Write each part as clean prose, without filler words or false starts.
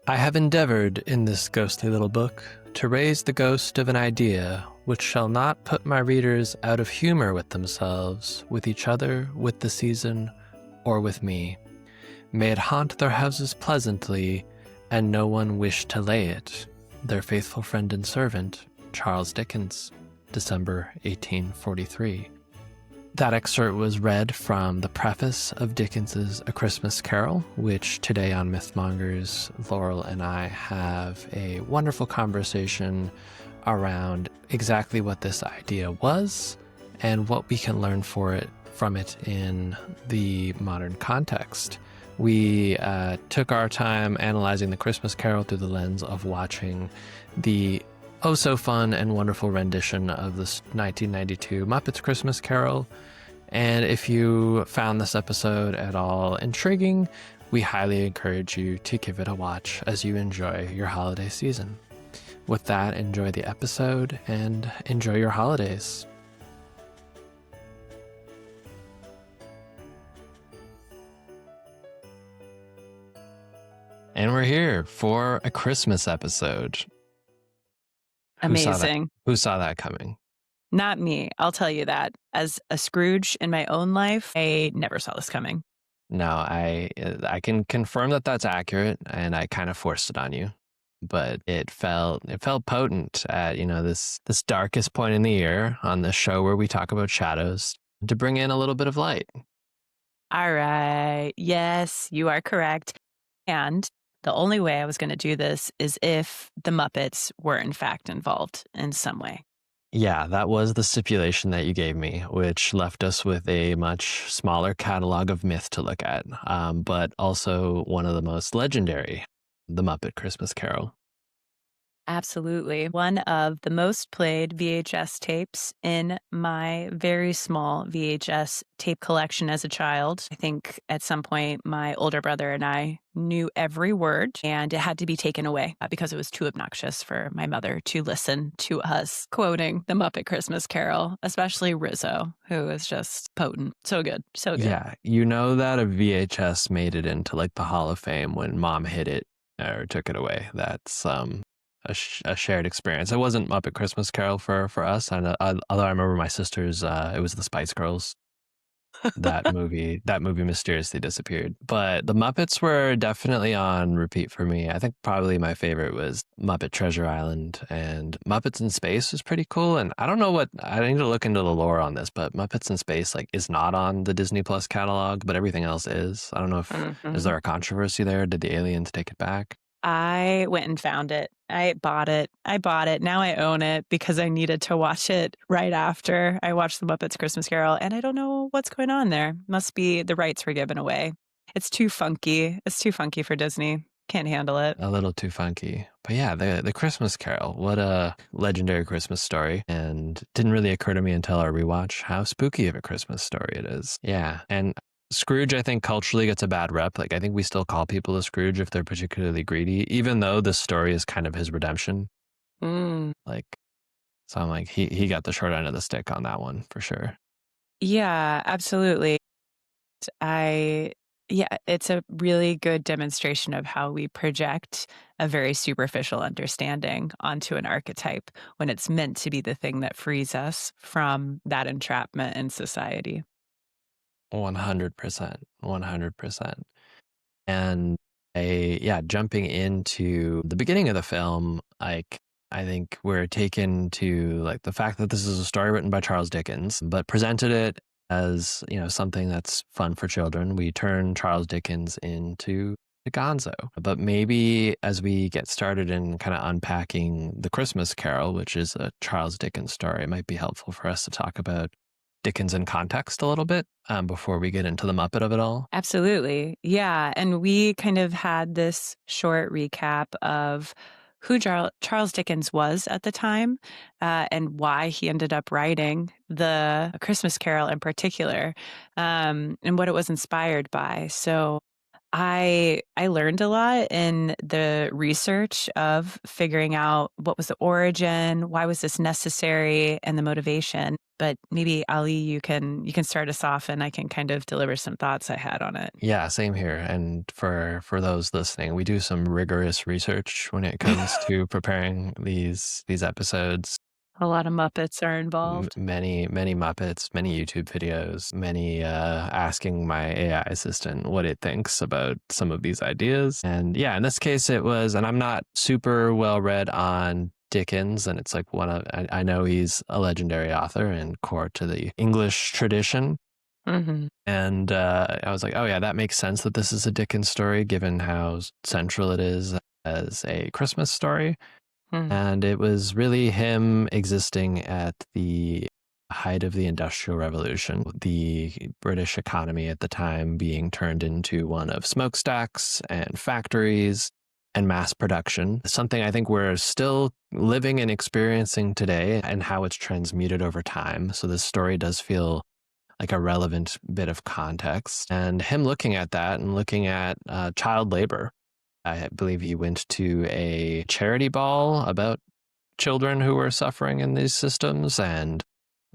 I have endeavored in this ghostly little book to raise the ghost of an idea which shall not put my readers out of humor with themselves, with each other, with the season, or with me. May it haunt their houses pleasantly, and no one wish to lay it. Their faithful friend and servant, Charles Dickens, December 1843. That excerpt was read from the preface of Dickens's A Christmas Carol, which today on Mythmongers, Laurel and I have a wonderful conversation around exactly what this idea was and what we can learn from it in the modern context. We took our time analyzing the Christmas Carol through the lens of watching the oh-so-fun and wonderful rendition of the 1992 Muppets Christmas Carol. And if you found this episode at all intriguing, we highly encourage you to give it a watch as you enjoy your holiday season. With that, enjoy the episode and enjoy your holidays. And we're here for a Christmas episode. Amazing. Who saw that coming? Not me. I'll tell you that. As a Scrooge in my own life, I never saw this coming. No, I can confirm that that's accurate, and I kind of forced it on you. But it felt potent at, this darkest point in the year on this show where we talk about shadows to bring in a little bit of light. All right. Yes, you are correct. And the only way I was going to do this is if the Muppets were in fact involved in some way. Yeah, that was the stipulation that you gave me, which left us with a much smaller catalog of myth to look at, but also one of the most legendary, the Muppet Christmas Carol. Absolutely. One of the most played VHS tapes in my very small VHS tape collection as a child. I think at some point my older brother and I knew every word, and it had to be taken away because it was too obnoxious for my mother to listen to us quoting the Muppet Christmas Carol, especially Rizzo, who is just potent. So good. So good. Yeah, you know that a VHS made it into like the Hall of Fame when mom hid it or took it away. That's a shared experience. It wasn't Muppet Christmas Carol for us, and although I remember my sister's, it was the Spice Girls. That movie mysteriously disappeared. But the Muppets were definitely on repeat for me. I think probably my favorite was Muppet Treasure Island, and Muppets in Space was pretty cool. And I don't know I need to look into the lore on this, but Muppets in Space is not on the Disney Plus catalog, but everything else is. I don't know if is there a controversy there? Did the aliens take it back? I went and found it. I bought it. Now I own it because I needed to watch it right after I watched the Muppets Christmas Carol, and I don't know what's going on there. Must be the rights were given away. It's too funky. It's too funky for Disney. Can't handle it. A little too funky. But yeah, the Christmas Carol, what a legendary Christmas story. And didn't really occur to me until our rewatch how spooky of a Christmas story it is. Yeah. And Scrooge, I think, culturally gets a bad rep. I think we still call people a Scrooge if they're particularly greedy, even though this story is kind of his redemption. So I'm like, he got the short end of the stick on that one for sure. Yeah, absolutely. It's a really good demonstration of how we project a very superficial understanding onto an archetype when it's meant to be the thing that frees us from that entrapment in society. 100%. 100%. And jumping into the beginning of the film, I think we're taken to the fact that this is a story written by Charles Dickens, but presented it as, something that's fun for children. We turn Charles Dickens into the gonzo. But maybe as we get started in kind of unpacking the Christmas Carol, which is a Charles Dickens story, it might be helpful for us to talk about Dickens in context a little bit before we get into the Muppet of it all. Absolutely. Yeah. And we kind of had this short recap of who Charles Dickens was at the time and why he ended up writing the Christmas Carol in particular and what it was inspired by. So I learned a lot in the research of figuring out what was the origin, why was this necessary, and the motivation. But maybe Ali, you can start us off, and I can kind of deliver some thoughts I had on it. Yeah, same here. And for those listening, we do some rigorous research when it comes to preparing these episodes. A lot of Muppets are involved. Many Muppets, many YouTube videos, many asking my AI assistant what it thinks about some of these ideas. And yeah, in this case, it was, and I'm not super well read on Dickens, and it's like I know he's a legendary author and core to the English tradition. Hmm. And I was like, oh yeah, that makes sense that this is a Dickens story, given how central it is as a Christmas story. And it was really him existing at the height of the Industrial Revolution, the British economy at the time being turned into one of smokestacks and factories and mass production, something I think we're still living and experiencing today, and how it's transmuted over time. So this story does feel like a relevant bit of context. And him looking at that and looking at child labor. I believe he went to a charity ball about children who were suffering in these systems and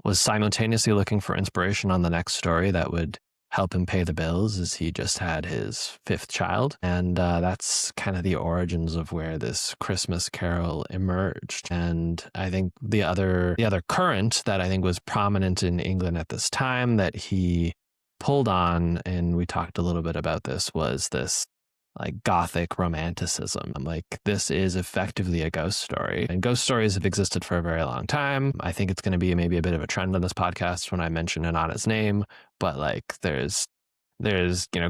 was simultaneously looking for inspiration on the next story that would help him pay the bills, as he just had his fifth child. And that's kind of the origins of where this Christmas Carol emerged. And I think the other current that I think was prominent in England at this time that he pulled on, and we talked a little bit about this, was this like Gothic romanticism. I'm like, this is effectively a ghost story. And ghost stories have existed for a very long time. I think it's going to be maybe a bit of a trend on this podcast when I mention an honest name, but like there's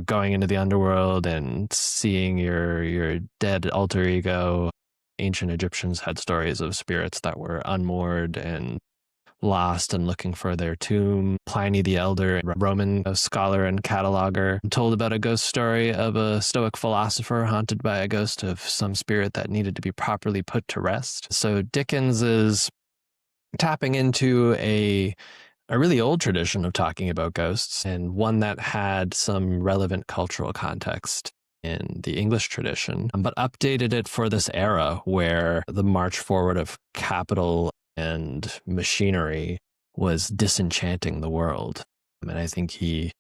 going into the underworld and seeing your dead alter ego. Ancient Egyptians had stories of spirits that were unmoored and lost and looking for their tomb. Pliny the Elder, Roman scholar and cataloger, told about a ghost story of a Stoic philosopher haunted by a ghost of some spirit that needed to be properly put to rest. So Dickens is tapping into a really old tradition of talking about ghosts, and one that had some relevant cultural context in the English tradition, but updated it for this era where the march forward of capital and machinery was disenchanting the world. And I think he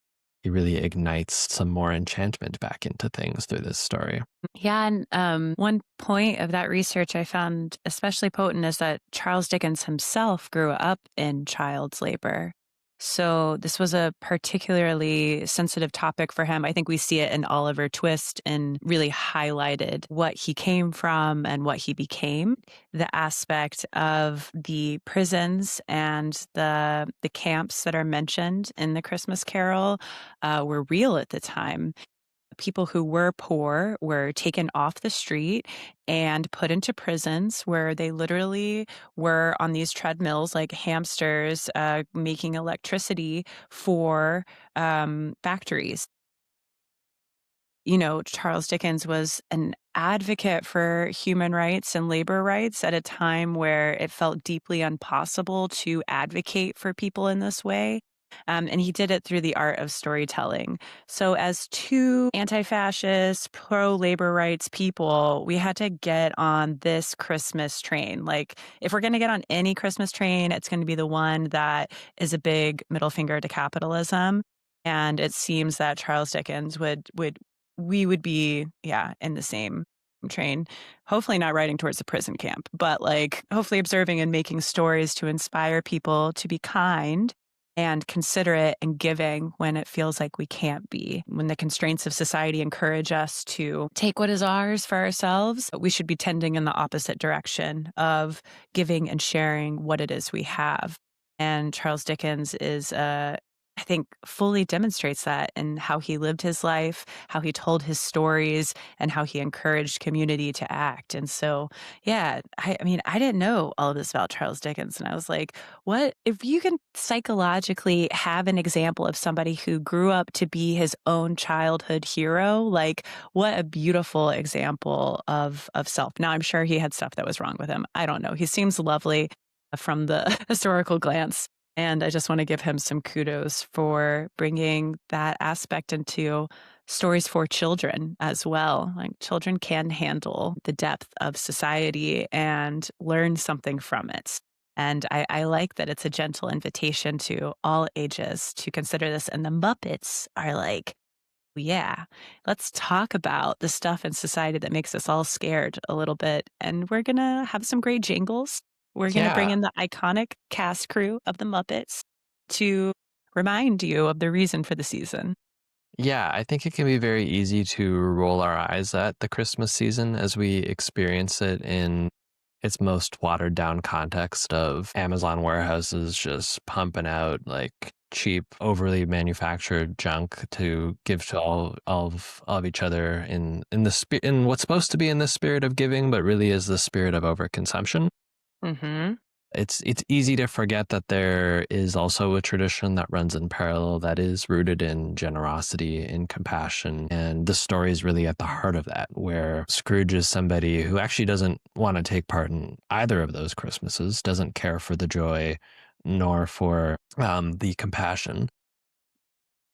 really ignites some more enchantment back into things through this story. Yeah, and one point of that research I found especially potent is that Charles Dickens himself grew up in child labor. So this was a particularly sensitive topic for him. I think we see it in Oliver Twist and really highlighted what he came from and what he became. The aspect of the prisons and the camps that are mentioned in the Christmas Carol were real at the time. People who were poor were taken off the street and put into prisons where they literally were on these treadmills like hamsters, making electricity for factories. You know, Charles Dickens was an advocate for human rights and labor rights at a time where it felt deeply impossible to advocate for people in this way. And he did it through the art of storytelling. So, as two anti fascist, pro labor rights people, we had to get on this Christmas train. Like, if we're going to get on any Christmas train, it's going to be the one that is a big middle finger to capitalism. And it seems that Charles Dickens we would be, yeah, in the same train, hopefully not riding towards a prison camp, but like hopefully observing and making stories to inspire people to be kind and considerate and giving when it feels like we can't be. When the constraints of society encourage us to take what is ours for ourselves, we should be tending in the opposite direction of giving and sharing what it is we have. And Charles Dickens is I think fully demonstrates that in how he lived his life, how he told his stories, and how he encouraged community to act. And so, yeah, I mean, I didn't know all of this about Charles Dickens. And I was like, what if you can psychologically have an example of somebody who grew up to be his own childhood hero? Like, what a beautiful example of self. Now, I'm sure he had stuff that was wrong with him. I don't know. He seems lovely from the historical glance. And I just want to give him some kudos for bringing that aspect into stories for children as well. Like children can handle the depth of society and learn something from it. And I like that it's a gentle invitation to all ages to consider this. And the Muppets are like, yeah, let's talk about the stuff in society that makes us all scared a little bit. And we're going to have some great jingles. We're going to bring Yeah. in the iconic cast crew of the Muppets to remind you of the reason for the season. Yeah, I think it can be very easy to roll our eyes at the Christmas season as we experience it in its most watered down context of Amazon warehouses just pumping out like cheap, overly manufactured junk to give to all of each other in what's supposed to be in the spirit of giving, but really is the spirit of overconsumption. Mm-hmm. It's easy to forget that there is also a tradition that runs in parallel that is rooted in generosity, in compassion, and the story is really at the heart of that, where Scrooge is somebody who actually doesn't want to take part in either of those Christmases, doesn't care for the joy nor for the compassion,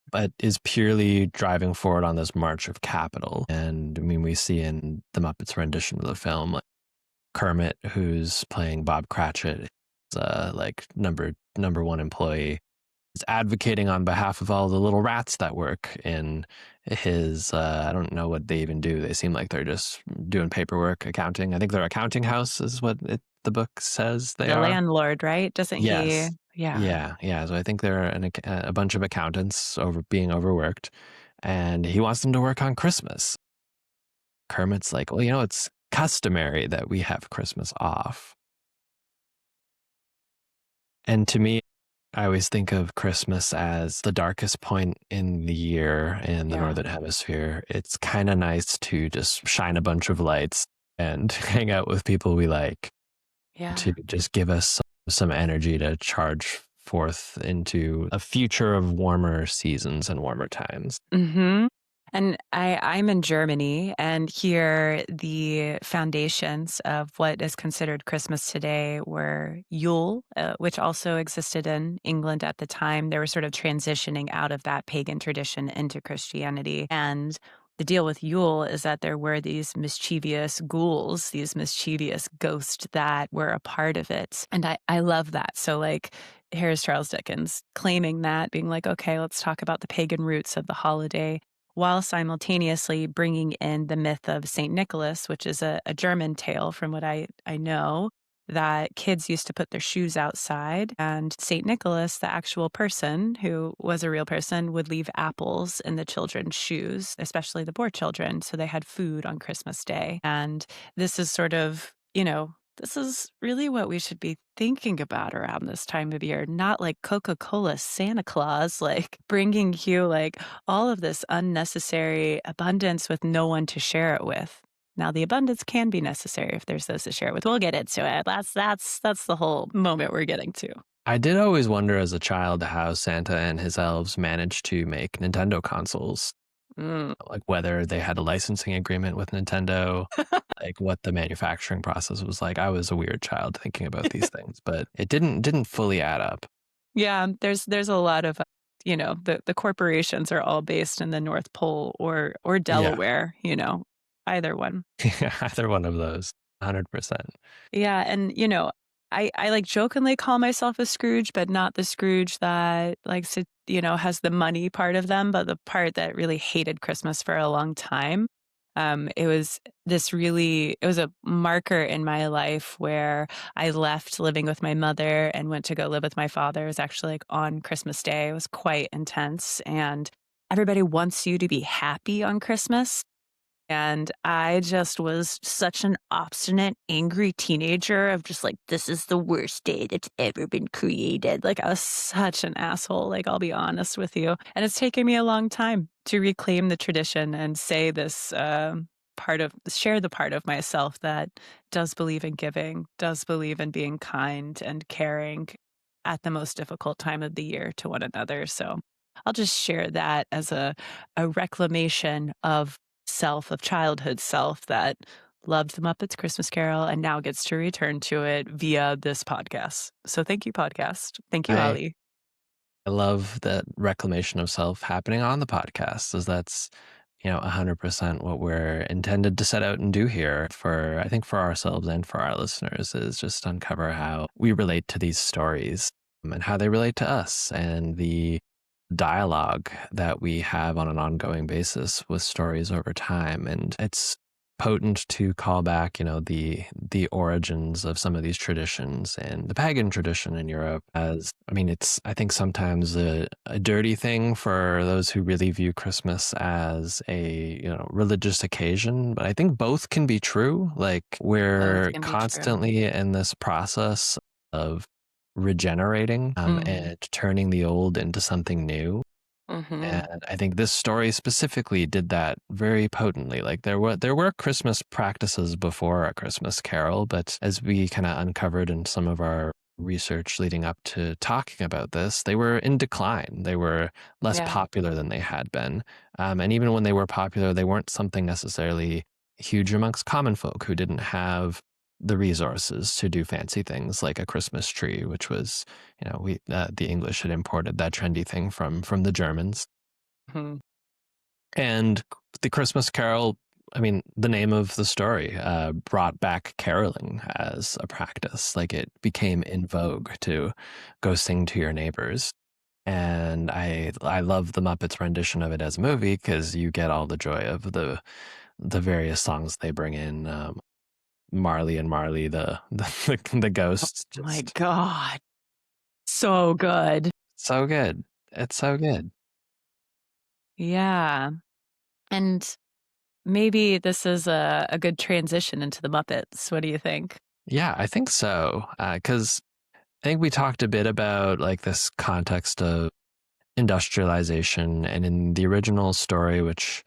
but is purely driving forward on this march of capital. And I mean, we see in the Muppets rendition of the film, like Kermit, who's playing Bob Cratchit, is like number one employee, is advocating on behalf of all the little rats that work in his. I don't know what they even do. They seem like they're just doing paperwork, accounting. I think their accounting house is what the book says they The are. landlord, right? Doesn't he? Yes. Yeah. Yeah. So I think they're a bunch of accountants being overworked, and he wants them to work on Christmas. Kermit's like, well, it's customary that we have Christmas off. And to me, I always think of Christmas as the darkest point in the year in the Yeah. Northern Hemisphere. It's kind of nice to just shine a bunch of lights and hang out with people we like to Yeah. just give us some energy to charge forth into a future of warmer seasons and warmer times. Mm-hmm. And I'm in Germany, and here the foundations of what is considered Christmas today were Yule, which also existed in England at the time. They were sort of transitioning out of that pagan tradition into Christianity. And the deal with Yule is that there were these mischievous ghouls, these mischievous ghosts that were a part of it. And I love that. So, like, here's Charles Dickens claiming that, being like, okay, let's talk about the pagan roots of the holiday while simultaneously bringing in the myth of St. Nicholas, which is a German tale from what I know, that kids used to put their shoes outside. And St. Nicholas, the actual person who was a real person, would leave apples in the children's shoes, especially the poor children. So they had food on Christmas Day. And this is sort of, this is really what we should be thinking about around this time of year, not like Coca-Cola Santa Claus, like bringing you like all of this unnecessary abundance with no one to share it with. Now, the abundance can be necessary if there's those to share it with. We'll get into it. That's the whole moment we're getting to. I did always wonder as a child how Santa and his elves managed to make Nintendo consoles, Mm. like whether they had a licensing agreement with Nintendo, like what the manufacturing process was like. I was a weird child thinking about these things, but it didn't fully add up. Yeah, there's a lot of the corporations are all based in the North Pole or Yeah. Delaware, either one. Either one of those. 100%. Yeah, and I like jokingly call myself a Scrooge, but not the Scrooge that likes to, has the money part of them, but the part that really hated Christmas for a long time. It was it was a marker in my life where I left living with my mother and went to go live with my father. It was actually like on Christmas Day. It was quite intense. And everybody wants you to be happy on Christmas. And I just was such an obstinate, angry teenager of just like, this is the worst day that's ever been created. Like, I was such an asshole. Like, I'll be honest with you. And it's taken me a long time to reclaim the tradition and say this share the part of myself that does believe in giving, does believe in being kind and caring at the most difficult time of the year to one another. So I'll just share that as a reclamation of self, of childhood self that loved the Muppets Christmas Carol and now gets to return to it via this podcast. So thank you, podcast. Thank you, I Ali. I love that reclamation of self happening on the podcast, as that's, 100% what we're intended to set out and do here for, I think, for ourselves and for our listeners, is just uncover how we relate to these stories and how they relate to us, and the dialogue that we have on an ongoing basis with stories over time. And it's potent to call back, the origins of some of these traditions, and the pagan tradition in Europe. As I mean, it's, I think, sometimes a dirty thing for those who really view Christmas as a, religious occasion, but I think both can be true. Like, Both we're can be true. constantly in this process of regenerating, Mm. and turning the old into something new. Hmm. And I think this story specifically did that very potently. Like, there were Christmas practices before A Christmas Carol, but as we kind of uncovered in some of our research leading up to talking about this, they were in decline. They were less Yeah. popular than they had been. And even when they were popular, they weren't something necessarily huge amongst common folk who didn't have the resources to do fancy things like a Christmas tree, which was, we the English had imported that trendy thing from the Germans. Mhm. And the Christmas Carol, I mean, the name of the story brought back caroling as a practice. Like, it became in vogue to go sing to your neighbors. And I love the Muppets rendition of it as a movie, because you get all the joy of the various songs they bring in. Marley and Marley, the ghost, My just God. So good. so good. It's so good. Yeah. And maybe this is a good transition into the Muppets. What do you think? Yeah, I think so. Because I think we talked a bit about, like, this context of industrialization, and in the original story, which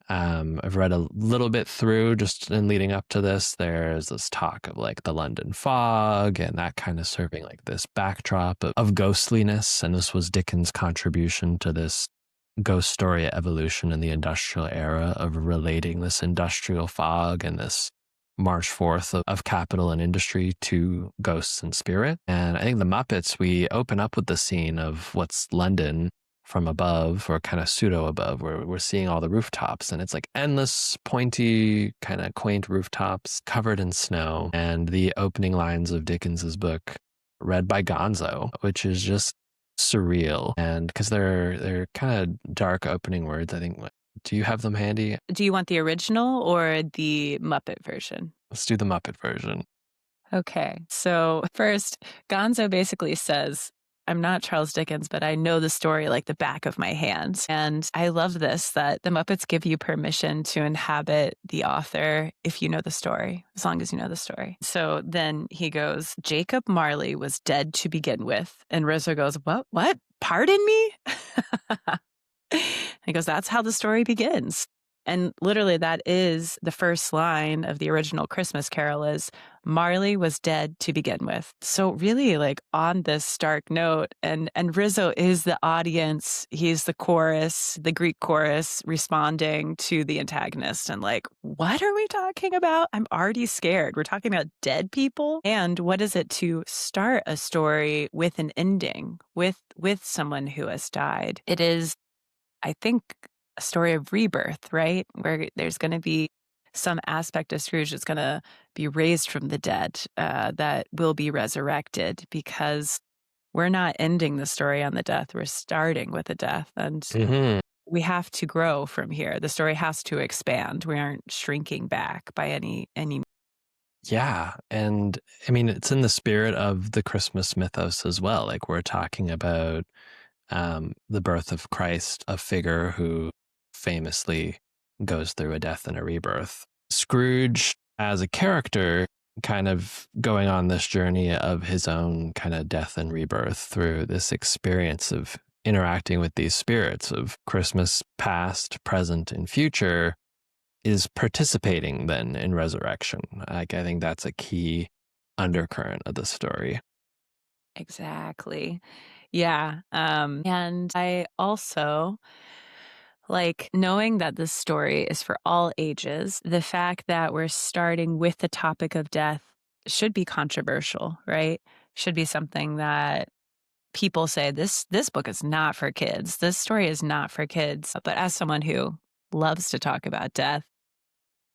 I've read a little bit through just in leading up to this, there's this talk of, like, the London fog, and that kind of serving like this backdrop of ghostliness. And this was Dickens' contribution to this ghost story evolution in the industrial era, of relating this industrial fog and this march forth of capital and industry to ghosts and spirit. And I think the Muppets, we open up with the scene of what's London from above, or kind of pseudo above, where we're seeing all the rooftops, and it's like endless pointy kind of quaint rooftops covered in snow. And the opening lines of Dickens's book, read by Gonzo, which is just surreal. And because they're kind of dark opening words, I think. Do you have them handy? Do you want the original or the Muppet version? Let's do the Muppet version. Okay. So first, Gonzo basically says, I'm not Charles Dickens, but I know the story like the back of my hand. And I love this, that the Muppets give you permission to inhabit the author if you know the story, as long as you know the story. So then he goes, Jacob Marley was dead to begin with. And Rizzo goes, What? What? Pardon me? He goes, That's how the story begins. And literally, that is the first line of the original Christmas Carol is Marley was dead to begin with. So really, like, on this stark note, and Rizzo is the audience. He's the chorus, the Greek chorus responding to the antagonist. And like, what are we talking about? I'm already scared. We're talking about dead people. And what is it to start a story with an ending, with someone who has died? It is, I think, a story of rebirth, right? Where there's going to be some aspect of Scrooge that's going to be raised from the dead, that will be resurrected, because we're not ending the story on the death. We're starting with a death, and Hmm. we have to grow from here. The story has to expand. We aren't shrinking back by any. Yeah. And I mean, it's in the spirit of the Christmas mythos as well. Like, we're talking about the birth of Christ, a figure who famously goes through a death and a rebirth. Scrooge, as a character, kind of going on this journey of his own kind of death and rebirth through this experience of interacting with these spirits of Christmas past, present, and future, is participating then in resurrection. Like, I think that's a key undercurrent of the story. Exactly. Yeah. And I also Like, knowing that this story is for all ages, the fact that we're starting with the topic of death should be controversial, right? Should be something that people say, this book is not for kids. This story is not for kids. But as someone who loves to talk about death,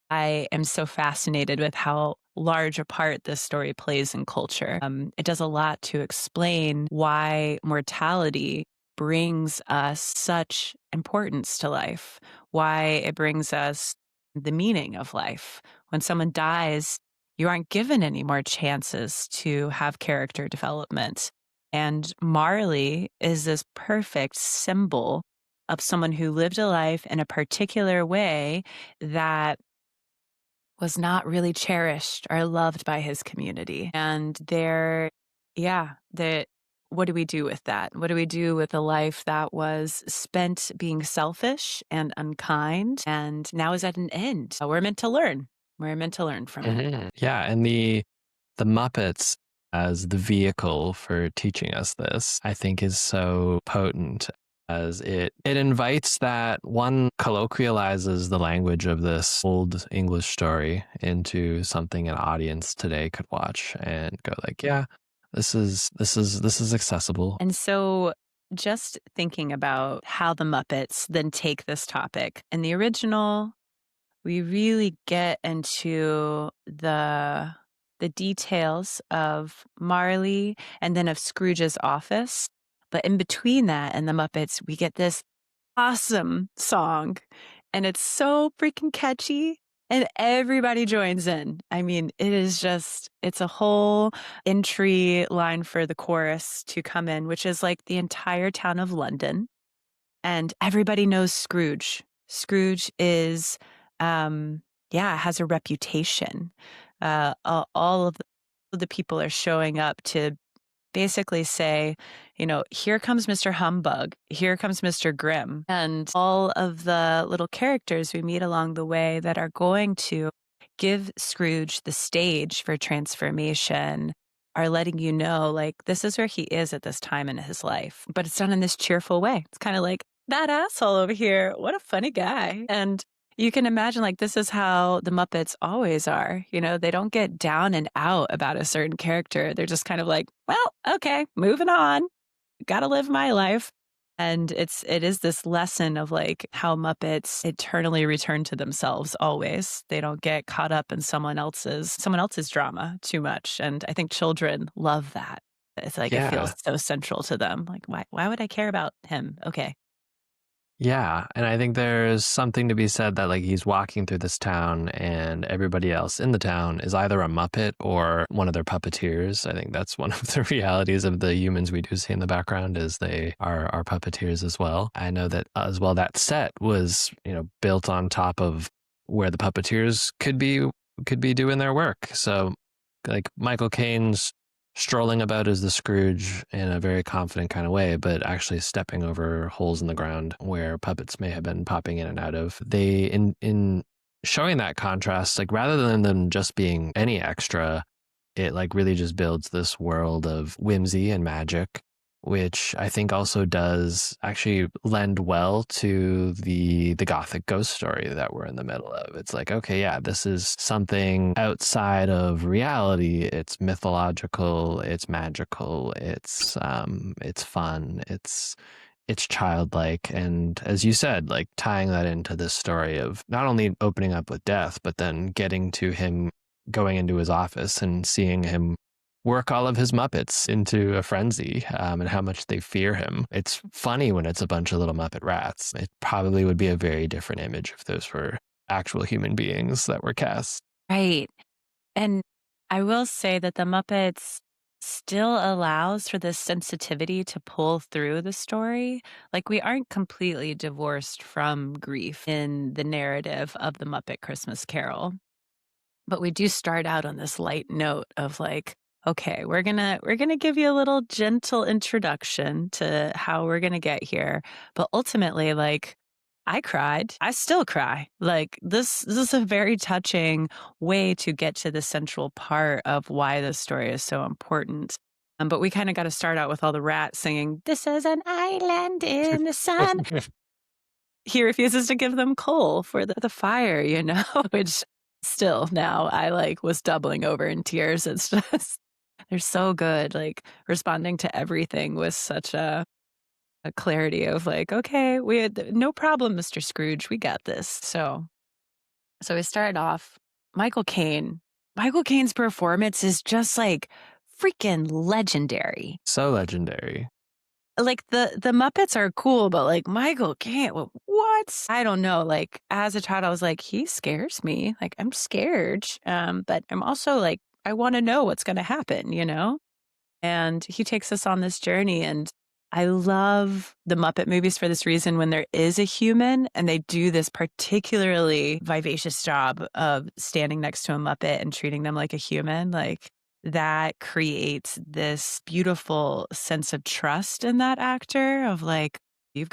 I am so fascinated with how large a part this story plays in culture. It does a lot to explain why mortality brings us such importance to life, why it brings us the meaning of life. When someone dies, you aren't given any more chances to have character development. And Marley is this perfect symbol of someone who lived a life in a particular way that was not really cherished or loved by his community. And what do we do with that? What do we do with a life that was spent being selfish and unkind and now is at an end? We're meant to learn. We're meant to learn from it. Yeah, and the Muppets as the vehicle for teaching us this, I think is so potent as it invites that one colloquializes the language of this old English story into something an audience today could watch and go like, yeah, this is accessible. And so just thinking about how the Muppets then take this topic. In the original, we really get into the details of Marley and then of Scrooge's office. But in between that and the Muppets, we get this awesome song, and it's so freaking catchy. And everybody joins in. I mean, it's a whole entry line for the chorus to come in, which is like the entire town of London. And everybody knows Scrooge. Scrooge is, has a reputation. All of the people are showing up to basically say, here comes Mr. Humbug, here comes Mr. Grimm, and all of the little characters we meet along the way that are going to give Scrooge the stage for transformation are letting you know, like, this is where he is at this time in his life. But it's done in this cheerful way. It's kind of like, that asshole over here, what a funny guy. And you can imagine, like, this is how the Muppets always are. They don't get down and out about a certain character. They're just kind of like, well, okay, moving on. Gotta live my life. And it is this lesson of like how Muppets eternally return to themselves always. They don't get caught up in someone else's drama too much. And I think children love that. It's like it feels so central to them. Like, why would I care about him? Okay. Yeah, and I think there's something to be said that like he's walking through this town and everybody else in the town is either a Muppet or one of their puppeteers. I think that's one of the realities of the humans we do see in the background is they are puppeteers as well. I know that as well that set was, built on top of where the puppeteers could be doing their work. So like Michael Caine's strolling about as the Scrooge in a very confident kind of way, but actually stepping over holes in the ground where puppets may have been popping in and out of. They, in showing that contrast, like rather than them just being any extra, it like really just builds this world of whimsy and magic, which I think also does actually lend well to the gothic ghost story that we're in the middle of. It's like, okay, yeah, this is something outside of reality. It's mythological, it's magical, it's fun, it's childlike. And as you said, like tying that into this story of not only opening up with death, but then getting to him going into his office and seeing him work all of his Muppets into a frenzy, and how much they fear him. It's funny when it's a bunch of little Muppet rats. It probably would be a very different image if those were actual human beings that were cast. Right. And I will say that the Muppets still allows for this sensitivity to pull through the story. Like, we aren't completely divorced from grief in the narrative of the Muppet Christmas Carol. But we do start out on this light note of like, okay, we're gonna give you a little gentle introduction to how we're gonna get here. But ultimately, like, I cried. I still cry. Like, this is a very touching way to get to the central part of why this story is so important. But we kind of got to start out with all the rats singing, "This is an island in the sun." he refuses to give them coal for the fire, which still now I was doubling over in tears. It's just, they're so good, responding to everything with such a clarity of okay, we had no problem, Mr. Scrooge, we got this. So we started off Michael Caine. Michael Caine's performance is just freaking legendary. So legendary. The Muppets are cool, but Michael Caine, what? I don't know. As a child, I was he scares me. I'm scared. But I'm also I want to know what's going to happen. And he takes us on this journey. And I love the Muppet movies for this reason when there is a human and they do this particularly vivacious job of standing next to a Muppet and treating them like a human. That creates this beautiful sense of trust in that actor of you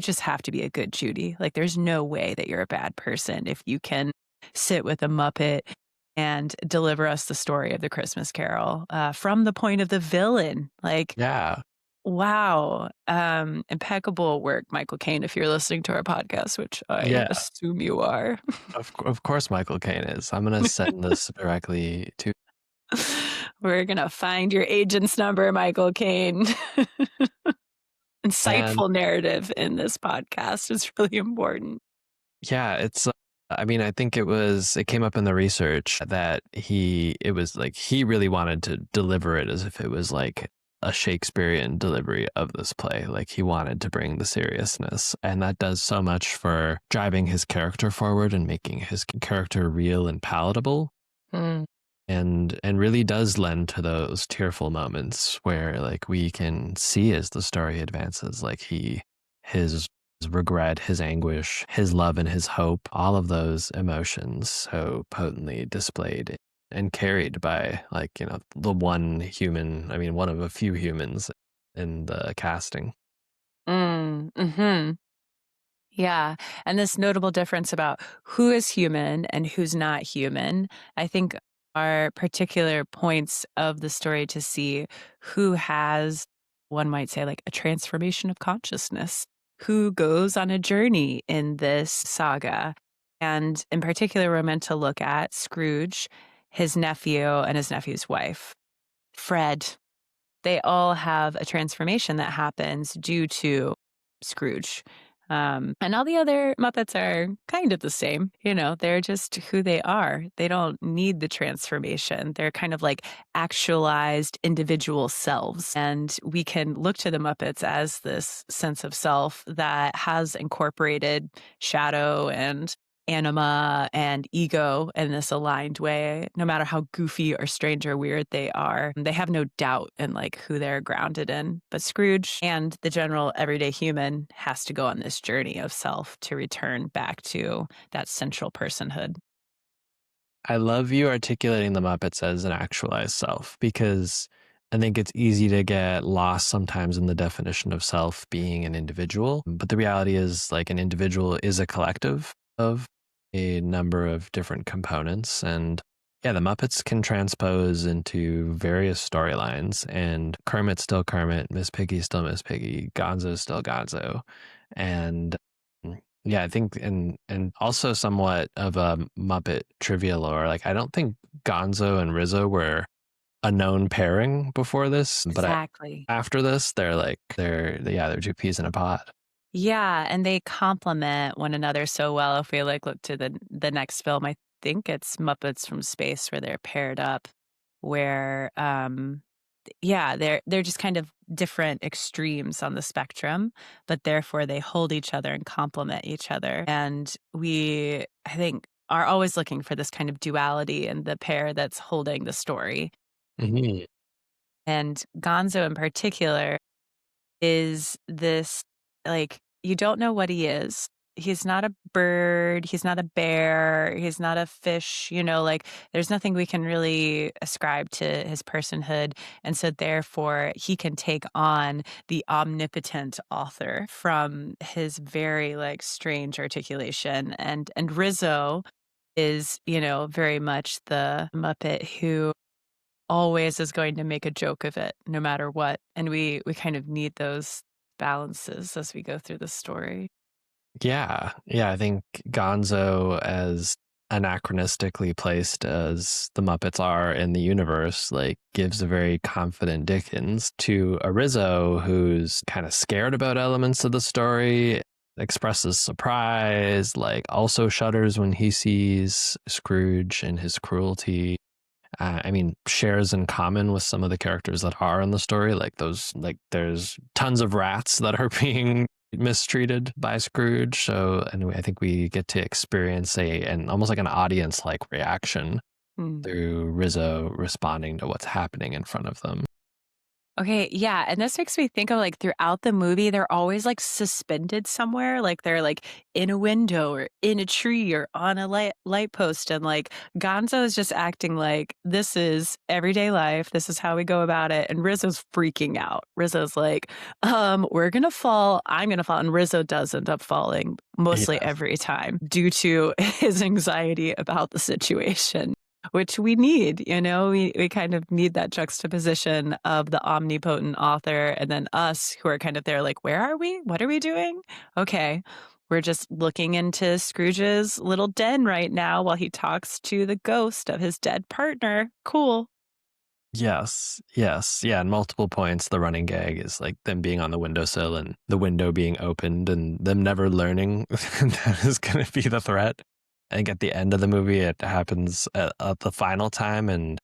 just have to be a good Judy. There's no way that you're a bad person if you can sit with a Muppet and deliver us the story of the Christmas Carol from the point of the villain. Yeah. Wow. Impeccable work, Michael Caine, if you're listening to our podcast, which I assume you are. Of course Michael Caine is. I'm going to send this directly to... We're going to find your agent's number, Michael Caine. Insightful narrative in this podcast is really important. Yeah, I think it came up in the research that he really wanted to deliver it as if it was a Shakespearean delivery of this play. He wanted to bring the seriousness, and that does so much for driving his character forward and making his character real and palatable. And really does lend to those tearful moments where we can see as the story advances, his regret, his anguish, his love and his hope, all of those emotions so potently displayed and carried by the one human, one of a few humans in the casting. Mm-hmm. Yeah. And this notable difference about who is human and who's not human, I think are particular points of the story to see who has, one might say, a transformation of consciousness, who goes on a journey in this saga. And in particular, we're meant to look at Scrooge, his nephew, and his nephew's wife, Fred. They all have a transformation that happens due to Scrooge. And all the other Muppets are kind of the same. They're just who they are. They don't need the transformation. They're kind of actualized individual selves. And we can look to the Muppets as this sense of self that has incorporated shadow and anima and ego in this aligned way. No matter how goofy or strange or weird they are, they have no doubt in who they're grounded in. But Scrooge and the general everyday human has to go on this journey of self to return back to that central personhood. I love you articulating the Muppets as an actualized self, because I think it's easy to get lost sometimes in the definition of self being an individual. But the reality is an individual is a collective of a number of different components. And yeah, the Muppets can transpose into various storylines, and Kermit's still Kermit, Miss Piggy's still Miss Piggy, Gonzo's still Gonzo. And yeah, I think, and also somewhat of a Muppet trivia lore. I don't think Gonzo and Rizzo were a known pairing before this, but Exactly. after this, they're two peas in a pod. Yeah, and they complement one another so well. If we look to the next film, I think it's Muppets from Space where they're paired up, where yeah, they're just kind of different extremes on the spectrum, but therefore they hold each other and complement each other. And we, I think, are always looking for this kind of duality in the pair that's holding the story. Mm-hmm. And Gonzo in particular is this, you don't know what he is. He's not a bird, he's not a bear, he's not a fish, there's nothing we can really ascribe to his personhood. And so therefore he can take on the omnipotent author from his very strange articulation. And Rizzo is, very much the Muppet who always is going to make a joke of it no matter what. And we kind of need those balances as we go through the story. Yeah. Yeah. I think Gonzo, as anachronistically placed as the Muppets are in the universe, like gives a very confident Dickens to a Rizzo who's kind of scared about elements of the story, expresses surprise, like also shudders when he sees Scrooge and his cruelty. I mean, shares in common with some of the characters that are in the story, like those, like there's tons of rats that are being mistreated by Scrooge. So, and I think we get to experience an almost like an audience like reaction Mm. through Rizzo responding to what's happening in front of them. Okay, yeah, and this makes me think of, like, throughout the movie, they're always, like, suspended somewhere, like, they're, like, in a window or in a tree or on a light post, and, like, Gonzo is just acting like, "This is everyday life, this is how we go about it," and Rizzo's freaking out. Rizzo's like, we're gonna fall, I'm gonna fall," and Rizzo does end up falling mostly Yeah. every time due to his anxiety about the situation. Which we need, you know, we kind of need that juxtaposition of the omnipotent author and then us who are kind of there like, where are we? What are we doing? Okay. We're just looking into Scrooge's little den right now while he talks to the ghost of his dead partner. Cool. Yes. Yes. Yeah. And multiple points, the running gag is like them being on the windowsill and the window being opened and them never learning that is going to be the threat. I think at the end of the movie, it happens at the final time. And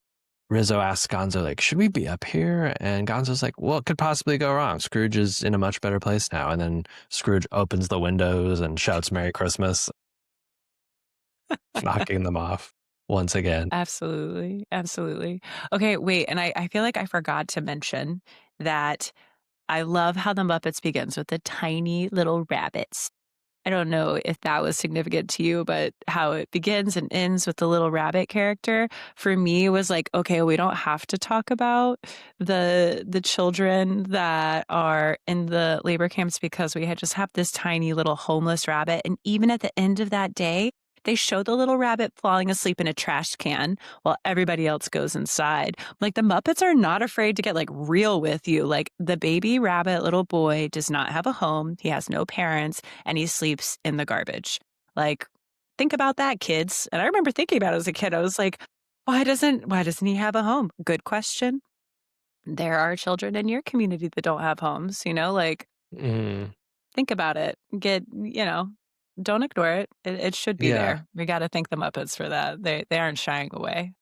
Rizzo asks Gonzo, like, should we be up here? And Gonzo's like, well, it could possibly go wrong. Scrooge is in a much better place now. And then Scrooge opens the windows and shouts Merry Christmas, knocking them off once again. Absolutely. Absolutely. Okay, wait. And I feel like I forgot to mention that I love how the Muppets begins with the tiny little rabbits. I don't know if that was significant to you, but how it begins and ends with the little rabbit character for me was like, okay, we don't have to talk about the children that are in the labor camps because we had just have this tiny little homeless rabbit. And even at the end of that day, they show the little rabbit falling asleep in a trash can while everybody else goes inside. Like the Muppets are not afraid to get like real with you. Like the baby rabbit little boy does not have a home. He has no parents and he sleeps in the garbage. Like, think about that, kids. And I remember thinking about it as a kid. I was like, why doesn't he have a home? Good question. There are children in your community that don't have homes, you know, like Mm, think about it. Don't ignore it. It should be yeah. there. We got to thank the Muppets for that. They aren't shying away.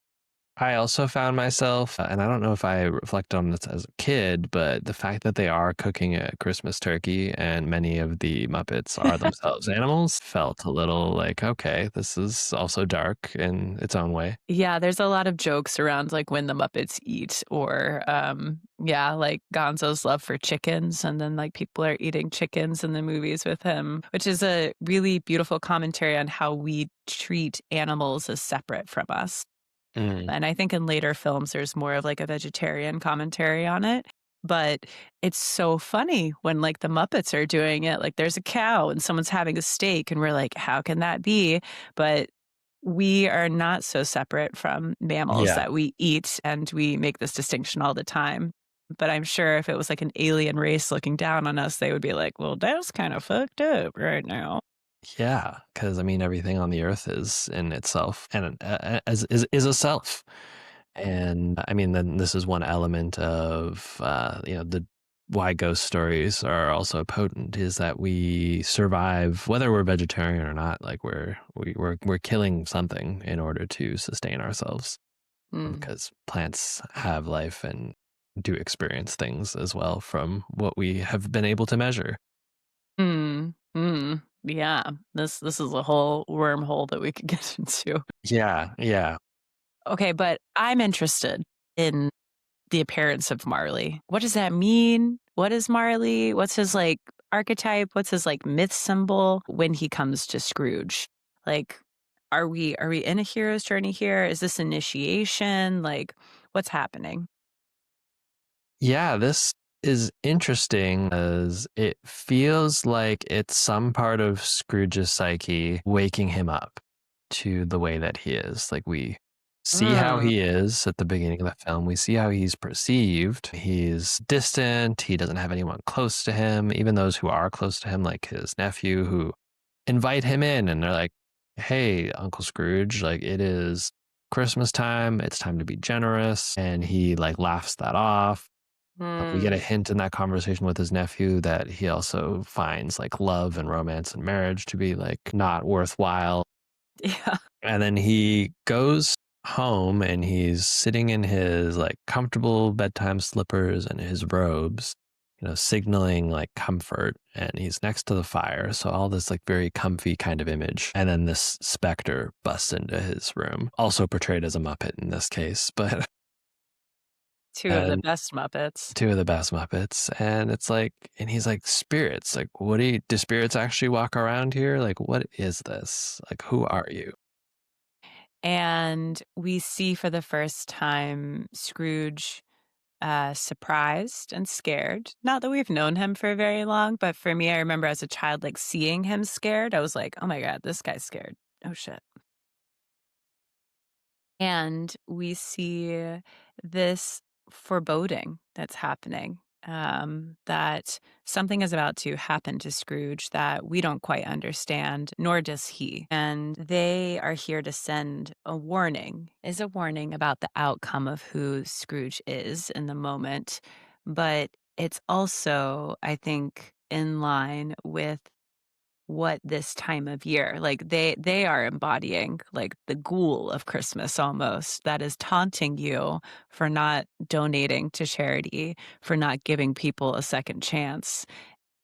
I also found myself, and I don't know if I reflect on this as a kid, but the fact that they are cooking a Christmas turkey and many of the Muppets are themselves animals felt a little like, okay, this is also dark in its own way. Yeah, there's a lot of jokes around like when the Muppets eat or yeah, like Gonzo's love for chickens and then like people are eating chickens in the movies with him, which is a really beautiful commentary on how we treat animals as separate from us. Mm, And I think in later films there's more of like a vegetarian commentary on it. But it's so funny when like the Muppets are doing it. Like there's a cow and someone's having a steak, and we're like, how can that be? But we are not so separate from mammals yeah. that we eat, and we make this distinction all the time. But I'm sure if it was like an alien race looking down on us, they would be like, well, that's kind of fucked up right now. Yeah. Because I mean, everything on the earth is in itself and is a self. And I mean, then this is one element of, the why ghost stories are also potent is that we survive whether we're vegetarian or not. Like we're killing something in order to sustain ourselves Mm. because plants have life and do experience things as well from what we have been able to measure. Mm. Mm. Yeah, this is a whole wormhole that we could get into. Yeah, yeah. Okay, but I'm interested in the appearance of Marley. What does that mean? What is Marley? What's his like archetype? What's his like myth symbol when he comes to Scrooge? Like, are we in a hero's journey here? Is this initiation? Like, what's happening? Yeah, this is interesting as it feels like it's some part of Scrooge's psyche waking him up to the way that he is. Like we see how Mm, he is at the beginning of the film. We see how he's perceived. He's distant. He doesn't have anyone close to him. Even those who are close to him, like his nephew, who invite him in, and they're like, hey, Uncle Scrooge, like, it is Christmas time, it's time to be generous. And he like laughs that off. We get a Mm. hint in that conversation with his nephew that he also finds like love and romance and marriage to be like not worthwhile. Yeah. And then he goes home and he's sitting in his like comfortable bedtime slippers and his robes, signaling like comfort. And he's next to the fire. So all this like very comfy kind of image. And then this specter busts into his room, also portrayed as a Muppet in this case, but Two of the and best Muppets. two of the best Muppets. And it's like, and he's like, spirits, like, do spirits actually walk around here? Like, what is this? Like, who are you? And we see for the first time Scrooge surprised and scared. Not that we've known him for very long, but for me, I remember as a child, like seeing him scared, I was like, oh my God, this guy's scared. Oh shit. And we see this foreboding that's happening, that something is about to happen to Scrooge that we don't quite understand, nor does he. And they are here to send a warning, is a warning about the outcome of who Scrooge is in the moment. But it's also, I think, in line with what this time of year, like they are embodying like the ghoul of Christmas almost, that is taunting you for not donating to charity, for not giving people a second chance.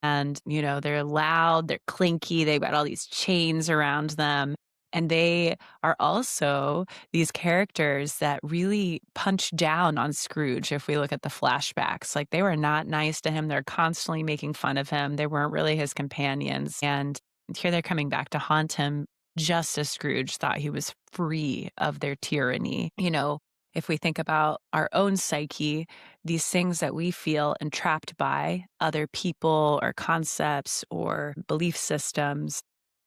And, they're loud, they're clinky, they've got all these chains around them. And they are also these characters that really punch down on Scrooge if we look at the flashbacks. Like they were not nice to him. They're constantly making fun of him. They weren't really his companions. And here they're coming back to haunt him just as Scrooge thought he was free of their tyranny. If we think about our own psyche, these things that we feel entrapped by other people or concepts or belief systems,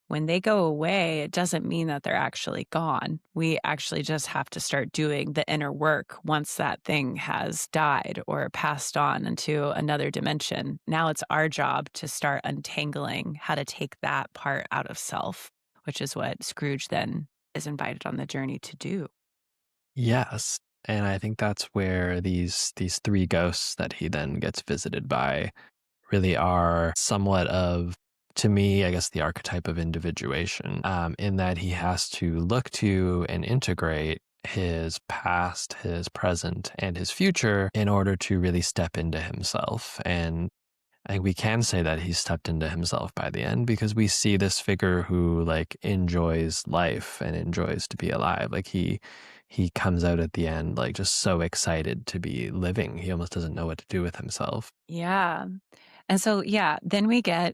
when they go away, it doesn't mean that they're actually gone. We actually just have to start doing the inner work once that thing has died or passed on into another dimension. Now it's our job to start untangling how to take that part out of self, which is what Scrooge then is invited on the journey to do. Yes. And I think that's where these three ghosts that he then gets visited by really are somewhat of, to me, I guess, the archetype of individuation, in that he has to look to and integrate his past, his present, and his future in order to really step into himself. And I think we can say that he stepped into himself by the end because we see this figure who like enjoys life and enjoys to be alive. Like he comes out at the end like just so excited to be living. He almost doesn't know what to do with himself. Yeah. And so, yeah, then we get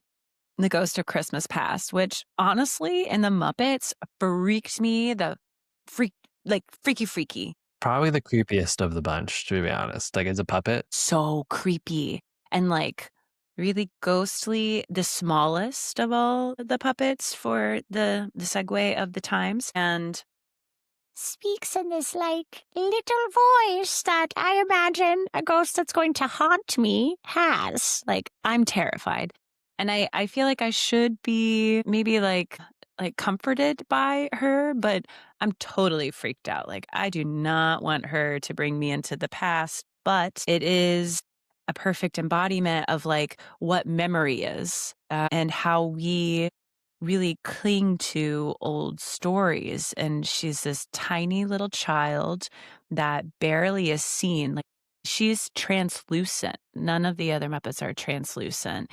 The Ghost of Christmas Past, which honestly, in the Muppets, freaked me the freak, like freaky. Probably the creepiest of the bunch, to be honest. Like as a puppet. So creepy and like really ghostly, the smallest of all the puppets for the segue of the times. And speaks in this like little voice that I imagine a ghost that's going to haunt me has. Like I'm terrified. And I feel like I should be maybe like comforted by her, but I'm totally freaked out. Like I do not want her to bring me into the past, but it is a perfect embodiment of like what memory is, and how we really cling to old stories. And she's this tiny little child that barely is seen. Like she's translucent. None of the other Muppets are translucent.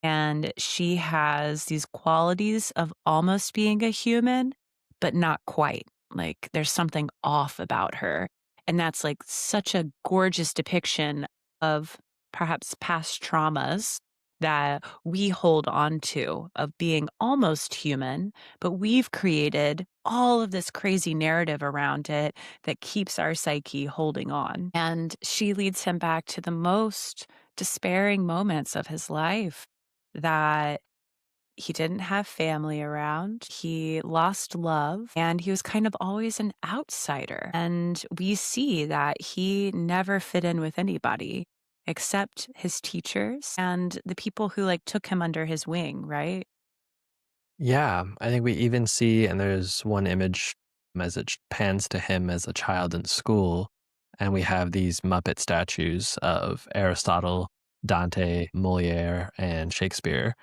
And she has these qualities of almost being a human, but not quite. Like there's something off about her. And that's like such a gorgeous depiction of perhaps past traumas that we hold on to of being almost human, but we've created all of this crazy narrative around it that keeps our psyche holding on. And she leads him back to the most despairing moments of his life, that he didn't have family around. He lost love and he was kind of always an outsider. And we see that he never fit in with anybody except his teachers and the people who like took him under his wing, right? Yeah, I think we even see, and there's one image as it pans to him as a child in school, and we have these Muppet statues of Aristotle, Dante, Moliere, and Shakespeare.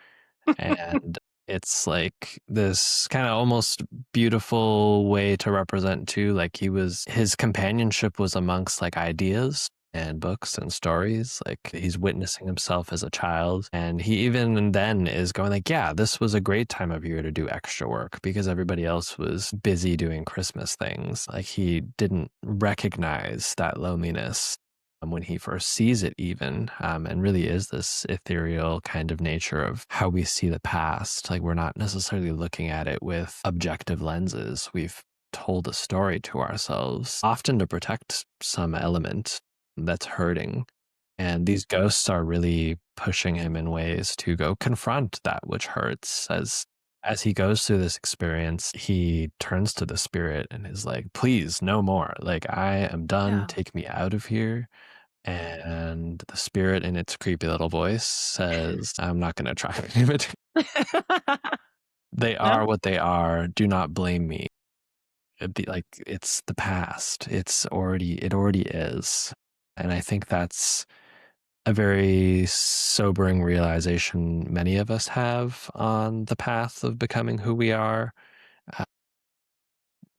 And it's like this kind of almost beautiful way to represent too, like his companionship was amongst like ideas and books and stories. Like he's witnessing himself as a child, and he even then is going like, yeah, this was a great time of year to do extra work because everybody else was busy doing Christmas things. Like he didn't recognize that loneliness when he first sees it, even, and really is this ethereal kind of nature of how we see the past. Like we're not necessarily looking at it with objective lenses. We've told a story to ourselves, often to protect some element that's hurting. And these ghosts are really pushing him in ways to go confront that which hurts. As he goes through this experience, he turns to the spirit and is like, please, no more. Like, I am done. Yeah. Take me out of here. And the spirit in its creepy little voice says, I'm not going to try to imitate. They No? are what they are. Do not blame me. Like it's the past. It already is. And I think that's a very sobering realization many of us have on the path of becoming who we are. Uh,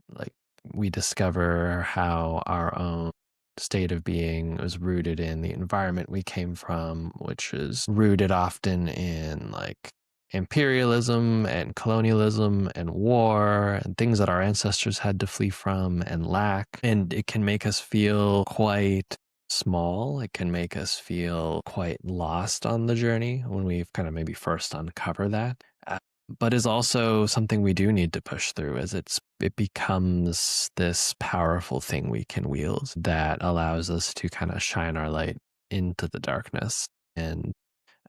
like we discover how our own state of being is rooted in the environment we came from, which is rooted often in like imperialism and colonialism and war and things that our ancestors had to flee from and lack. And it can make us feel quite small. It can make us feel quite lost on the journey when we've kind of maybe first uncover that. But is also something we do need to push through as it becomes this powerful thing we can wield that allows us to kind of shine our light into the darkness. And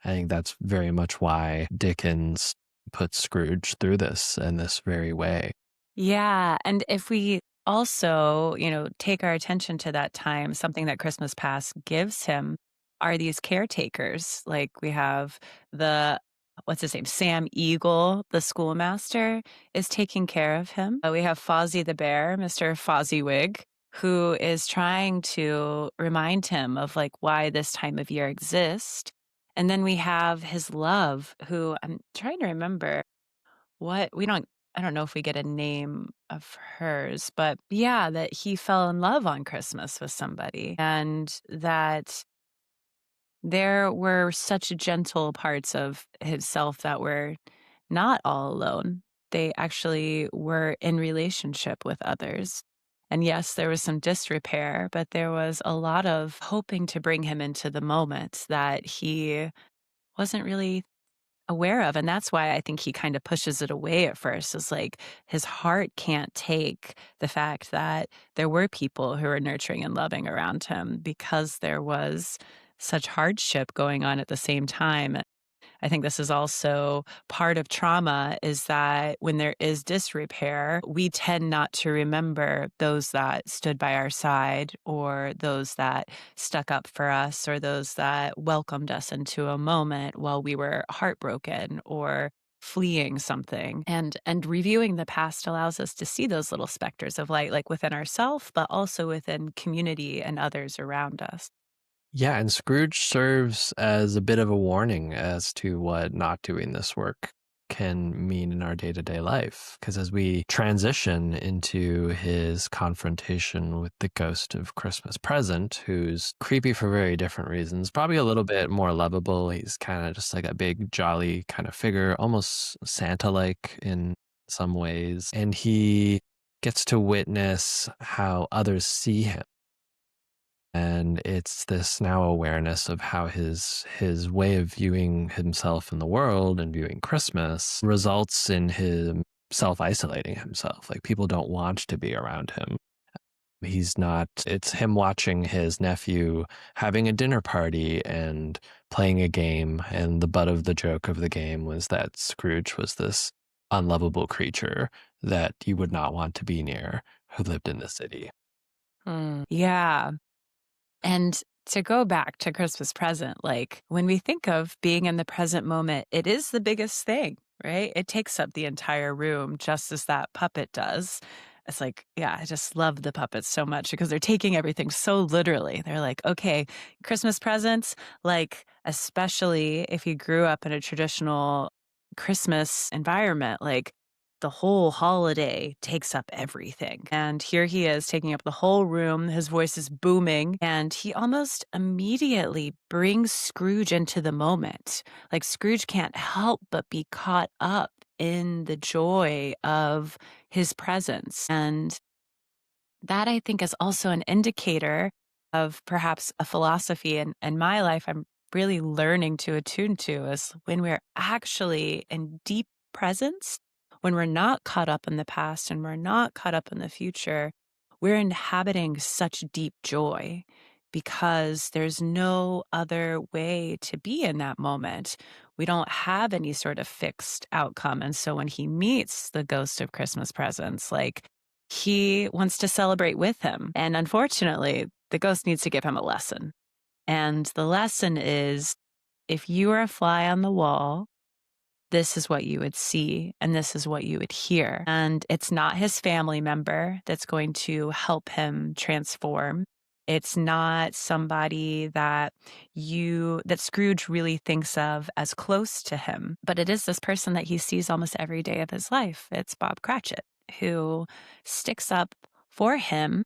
I think that's very much why Dickens puts Scrooge through this in this very way. Yeah, and if we also, take our attention to that time, something that Christmas Past gives him are these caretakers. Like we have the what's his name? Sam Eagle, the schoolmaster, is taking care of him. We have Fozzie the Bear, Mr. Fozziewig, who is trying to remind him of like why this time of year exists. And then we have his love, who I'm trying to remember what we don't I don't know if we get a name of hers, but yeah, that he fell in love on Christmas with somebody and that there were such gentle parts of himself that were not all alone. They actually were in relationship with others. And yes, there was some disrepair, but there was a lot of hoping to bring him into the moment that he wasn't really aware of, and that's why I think he kind of pushes it away at first. Is like his heart can't take the fact that there were people who were nurturing and loving around him because there was such hardship going on at the same time. I think this is also part of trauma is that when there is disrepair, we tend not to remember those that stood by our side or those that stuck up for us or those that welcomed us into a moment while we were heartbroken or fleeing something. And reviewing the past allows us to see those little specters of light like within ourselves but also within community and others around us. Yeah, and Scrooge serves as a bit of a warning as to what not doing this work can mean in our day to day life. Because as we transition into his confrontation with the ghost of Christmas Present, who's creepy for very different reasons, probably a little bit more lovable. He's kind of just like a big, jolly kind of figure, almost Santa like in some ways. And he gets to witness how others see him, and it's this now awareness of how his way of viewing himself in the world and viewing Christmas results in him self-isolating himself. Like people don't want to be around him. He's not, it's him watching his nephew having a dinner party and playing a game. And the butt of the joke of the game was that Scrooge was this unlovable creature that you would not want to be near who lived in the city. Yeah. And to go back to Christmas Present, like when we think of being in the present moment, it is the biggest thing. right? It takes up the entire room just as that puppet does. It's like, yeah, I just love the puppets so much because they're taking everything so literally. They're like, okay, Christmas presents, like, especially if you grew up in a traditional Christmas environment, like, the whole holiday takes up everything. And here he is taking up the whole room. His voice is booming. And he almost immediately brings Scrooge into the moment. Like Scrooge can't help but be caught up in the joy of his presence. And that I think is also an indicator of perhaps a philosophy in my life I'm really learning to attune to is when we're actually in deep presence, when we're not caught up in the past and we're not caught up in the future, we're inhabiting such deep joy because there's no other way to be in that moment. We don't have any sort of fixed outcome. And so when he meets the ghost of Christmas presents, like he wants to celebrate with him. And unfortunately, the ghost needs to give him a lesson. And the lesson is if you were a fly on the wall, this is what you would see and this is what you would hear. And it's not his family member that's going to help him transform. It's not somebody that Scrooge really thinks of as close to him, but it is this person that he sees almost every day of his life. It's Bob Cratchit who sticks up for him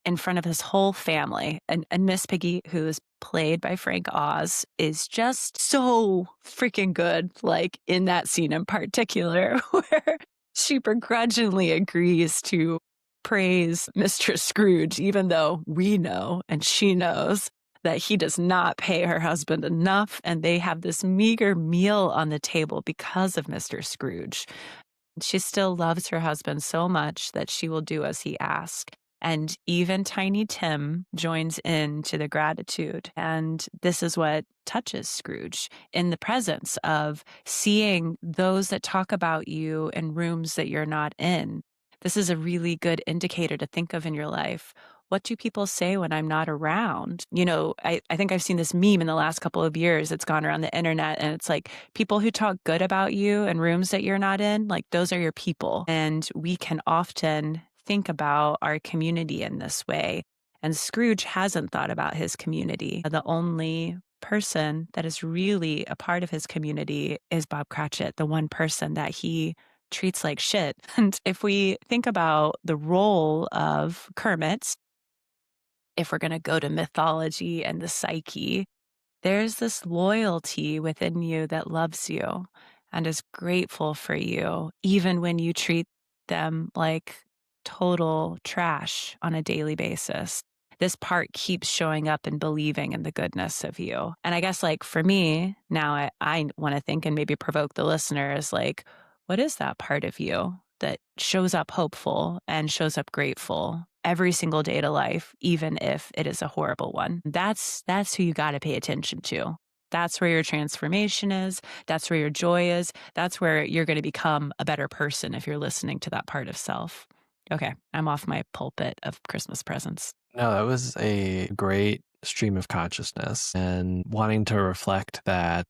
in front of his whole family. And Miss Piggy, who is played by Frank Oz, is just so freaking good, like in that scene in particular, where she begrudgingly agrees to praise Mr. Scrooge, even though we know and she knows that he does not pay her husband enough. And they have this meager meal on the table because of Mr. Scrooge. She still loves her husband so much that she will do as he asks. And even Tiny Tim joins in to the gratitude. And this is what touches Scrooge in the presence of seeing those that talk about you in rooms that you're not in. This is a really good indicator to think of in your life. What do people say when I'm not around? I think I've seen this meme in the last couple of years. It's gone around the internet and it's like people who talk good about you in rooms that you're not in, like those are your people. And we can often think about our community in this way. And Scrooge hasn't thought about his community. The only person that is really a part of his community is Bob Cratchit, the one person that he treats like shit. And if we think about the role of Kermit, if we're going to go to mythology and the psyche, there's this loyalty within you that loves you and is grateful for you, even when you treat them like total trash on a daily basis. This part keeps showing up and believing in the goodness of you. And I guess, like, for me, now I want to think and maybe provoke the listeners, like, what is that part of you that shows up hopeful and shows up grateful every single day to life, even if it is a horrible one? That's who you got to pay attention to. That's where your transformation is. That's where your joy is. That's where you're going to become a better person if you're listening to that part of self. Okay, I'm off my pulpit of Christmas presents. No, that was a great stream of consciousness and wanting to reflect that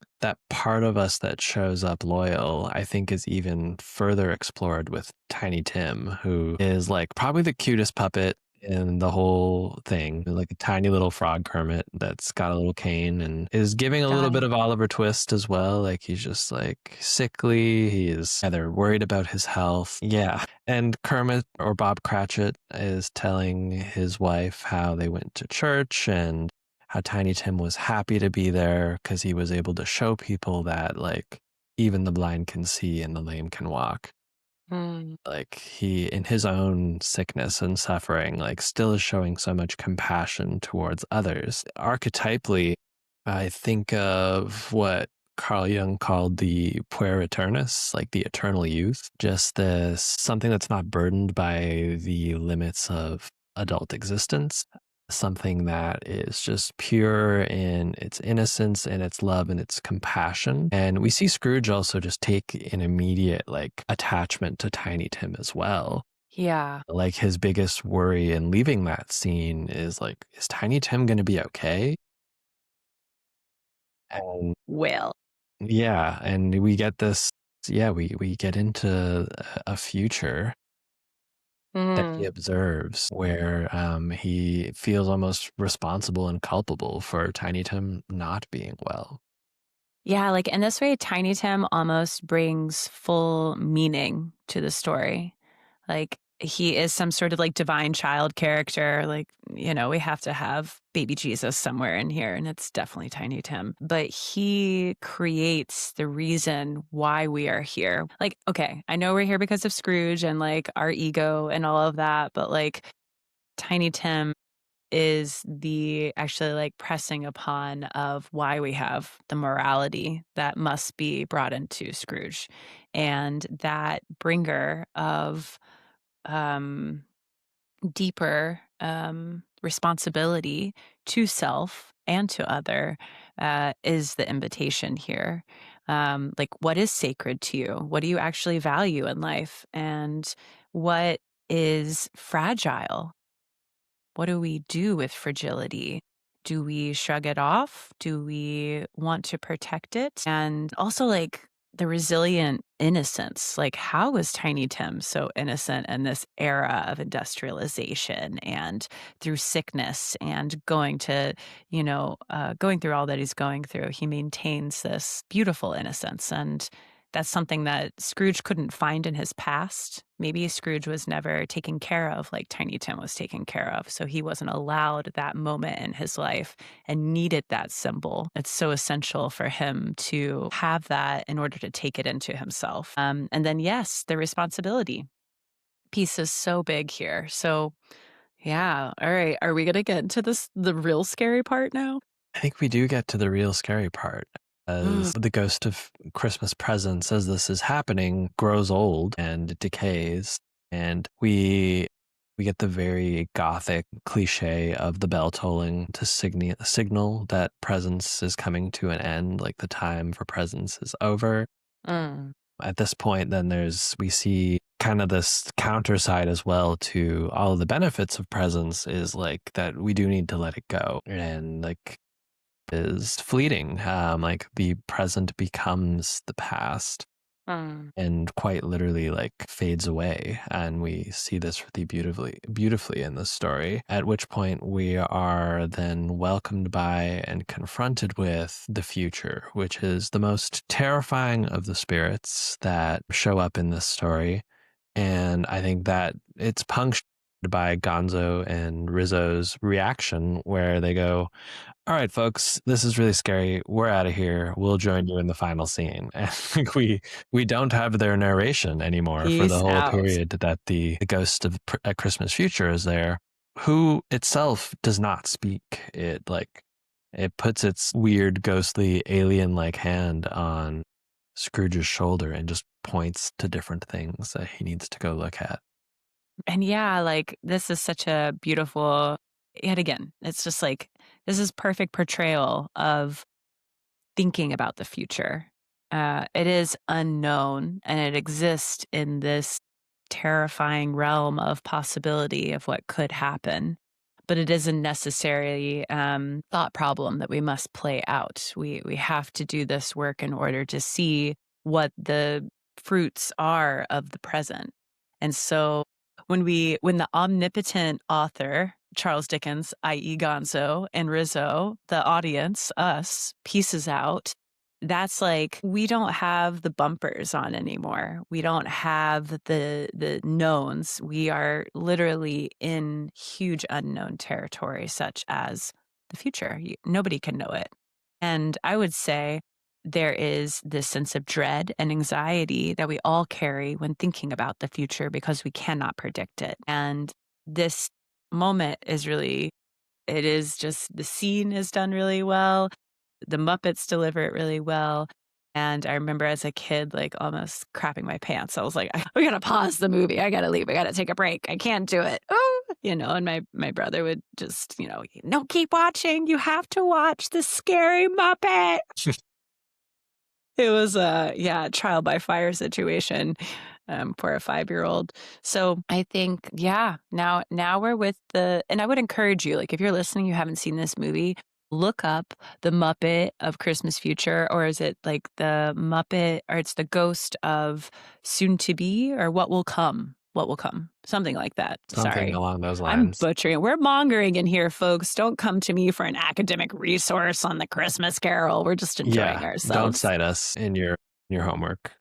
part of us that shows up loyal, I think is even further explored with Tiny Tim, who is like probably the cutest puppet in the whole thing, like a tiny little frog Kermit that's got a little cane and is giving a little bit of Oliver Twist as well. Like he's just like sickly. He is either worried about his health. Yeah. And Kermit or Bob Cratchit is telling his wife how they went to church and how Tiny Tim was happy to be there because he was able to show people that like even the blind can see and the lame can walk. Like he, in his own sickness and suffering, like still is showing so much compassion towards others. Archetypally, I think of what Carl Jung called the puer aeternus, like the eternal youth, just this something that's not burdened by the limits of adult existence, something that is just pure in its innocence and its love and its compassion. And we see Scrooge also just take an immediate like attachment to Tiny Tim as well. Yeah. Like his biggest worry in leaving that scene is like, is Tiny Tim going to be okay? And Well, yeah, and we get this yeah, we get into a future that he Mm. observes where he feels almost responsible and culpable for Tiny Tim not being well. Yeah, like in this way, Tiny Tim almost brings full meaning to the story. Like he is some sort of like divine child character. Like, we have to have baby Jesus somewhere in here, and it's definitely Tiny Tim. But he creates the reason why we are here. Like, okay, I know we're here because of Scrooge and like our ego and all of that, but like Tiny Tim is the actually like pressing upon of why we have the morality that must be brought into Scrooge, and that bringer of um, deeper responsibility to self and to other is the invitation here. Like, what is sacred to you? What do you actually value in life? And what is fragile? What do we do with fragility? Do we shrug it off? Do we want to protect it? And also, like, the resilient innocence. Like, how was Tiny Tim so innocent in this era of industrialization and through sickness and going through all that he's going through? He maintains this beautiful innocence. And that's something that Scrooge couldn't find in his past. Maybe Scrooge was never taken care of like Tiny Tim was taken care of. So he wasn't allowed that moment in his life and needed that symbol. It's so essential for him to have that in order to take it into himself. And then, yes, the responsibility piece is so big here. So, yeah. All right. Are we going to get into the real scary part now? I think we do get to the real scary part as the ghost of Christmas presents, as this is happening, grows old and decays. And we get the very gothic cliche of the bell tolling to signal that presence is coming to an end, like the time for presence is over. Mm. At this point, then we see kind of this counter side as well to all of the benefits of presence is like that we do need to let it go. And like is fleeting. Like the present becomes the past Mm. and quite literally like fades away. And we see this really beautifully in the story, at which point we are then welcomed by and confronted with the future, which is the most terrifying of the spirits that show up in this story. And I think that it's punctured by Gonzo and Rizzo's reaction, where they go, all right, folks, this is really scary. We're out of here. We'll join you in the final scene. And like we don't have their narration anymore for the Peace whole out. period that the ghost of a Christmas Future is there, who itself does not speak. It puts its weird, ghostly, alien-like hand on Scrooge's shoulder and just points to different things that he needs to go look at. And yeah, like this is such a beautiful, yet again, it's just like this is perfect portrayal of thinking about the future. It is unknown and it exists in this terrifying realm of possibility of what could happen. But it isn't necessarily thought problem that we must play out. We have to do this work in order to see what the fruits are of the present. And so when the omnipotent author, Charles Dickens, i.e. Gonzo, and Rizzo, the audience, us, pieces out, that's like we don't have the bumpers on anymore. We don't have the knowns. We are literally in huge unknown territory, such as the future. Nobody can know it. And I would say there is this sense of dread and anxiety that we all carry when thinking about the future because we cannot predict it. And this moment is really, it is just the scene is done really well. The Muppets deliver it really well. And I remember as a kid, like almost crapping my pants. I was like, we gotta pause the movie. I gotta leave. I gotta take a break. I can't do it. Oh, and my brother would just, no, keep watching. You have to watch the scary Muppet. It was a trial by fire situation for a 5-year-old. So I think, yeah, now we're with and I would encourage you, like if you're listening, you haven't seen this movie, look up the Muppet of Christmas Future, or is it like the Muppet, or it's the ghost of soon to be, or what will come? What will come? Something like that. Something Sorry. along those I'm lines. butchering. We're mongering in here, folks. Don't come to me for an academic resource on the Christmas Carol. We're just enjoying Yeah, don't ourselves. cite us in your homework.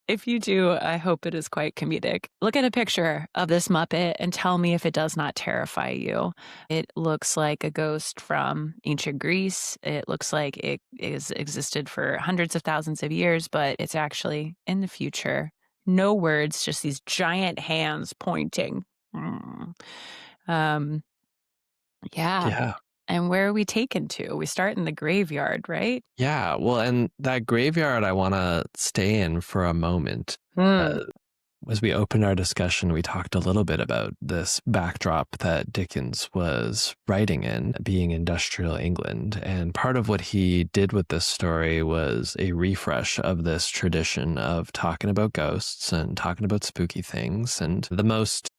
If you do, I hope it is quite comedic. Look at a picture of this Muppet and tell me if it does not terrify you. It looks like a ghost from ancient Greece. It looks like it is existed for hundreds of thousands of years, but it's actually in the future. No words, just these giant hands pointing. Mm. Um, yeah. Yeah. And where are we taken to? We start in the graveyard, right? Yeah, well, and that graveyard I wanna stay in for a moment. Hmm. Uh, as we opened our discussion, we talked a little bit about this backdrop that Dickens was writing in, being industrial England. And part of what he did with this story was a refresh of this tradition of talking about ghosts and talking about spooky things. And the most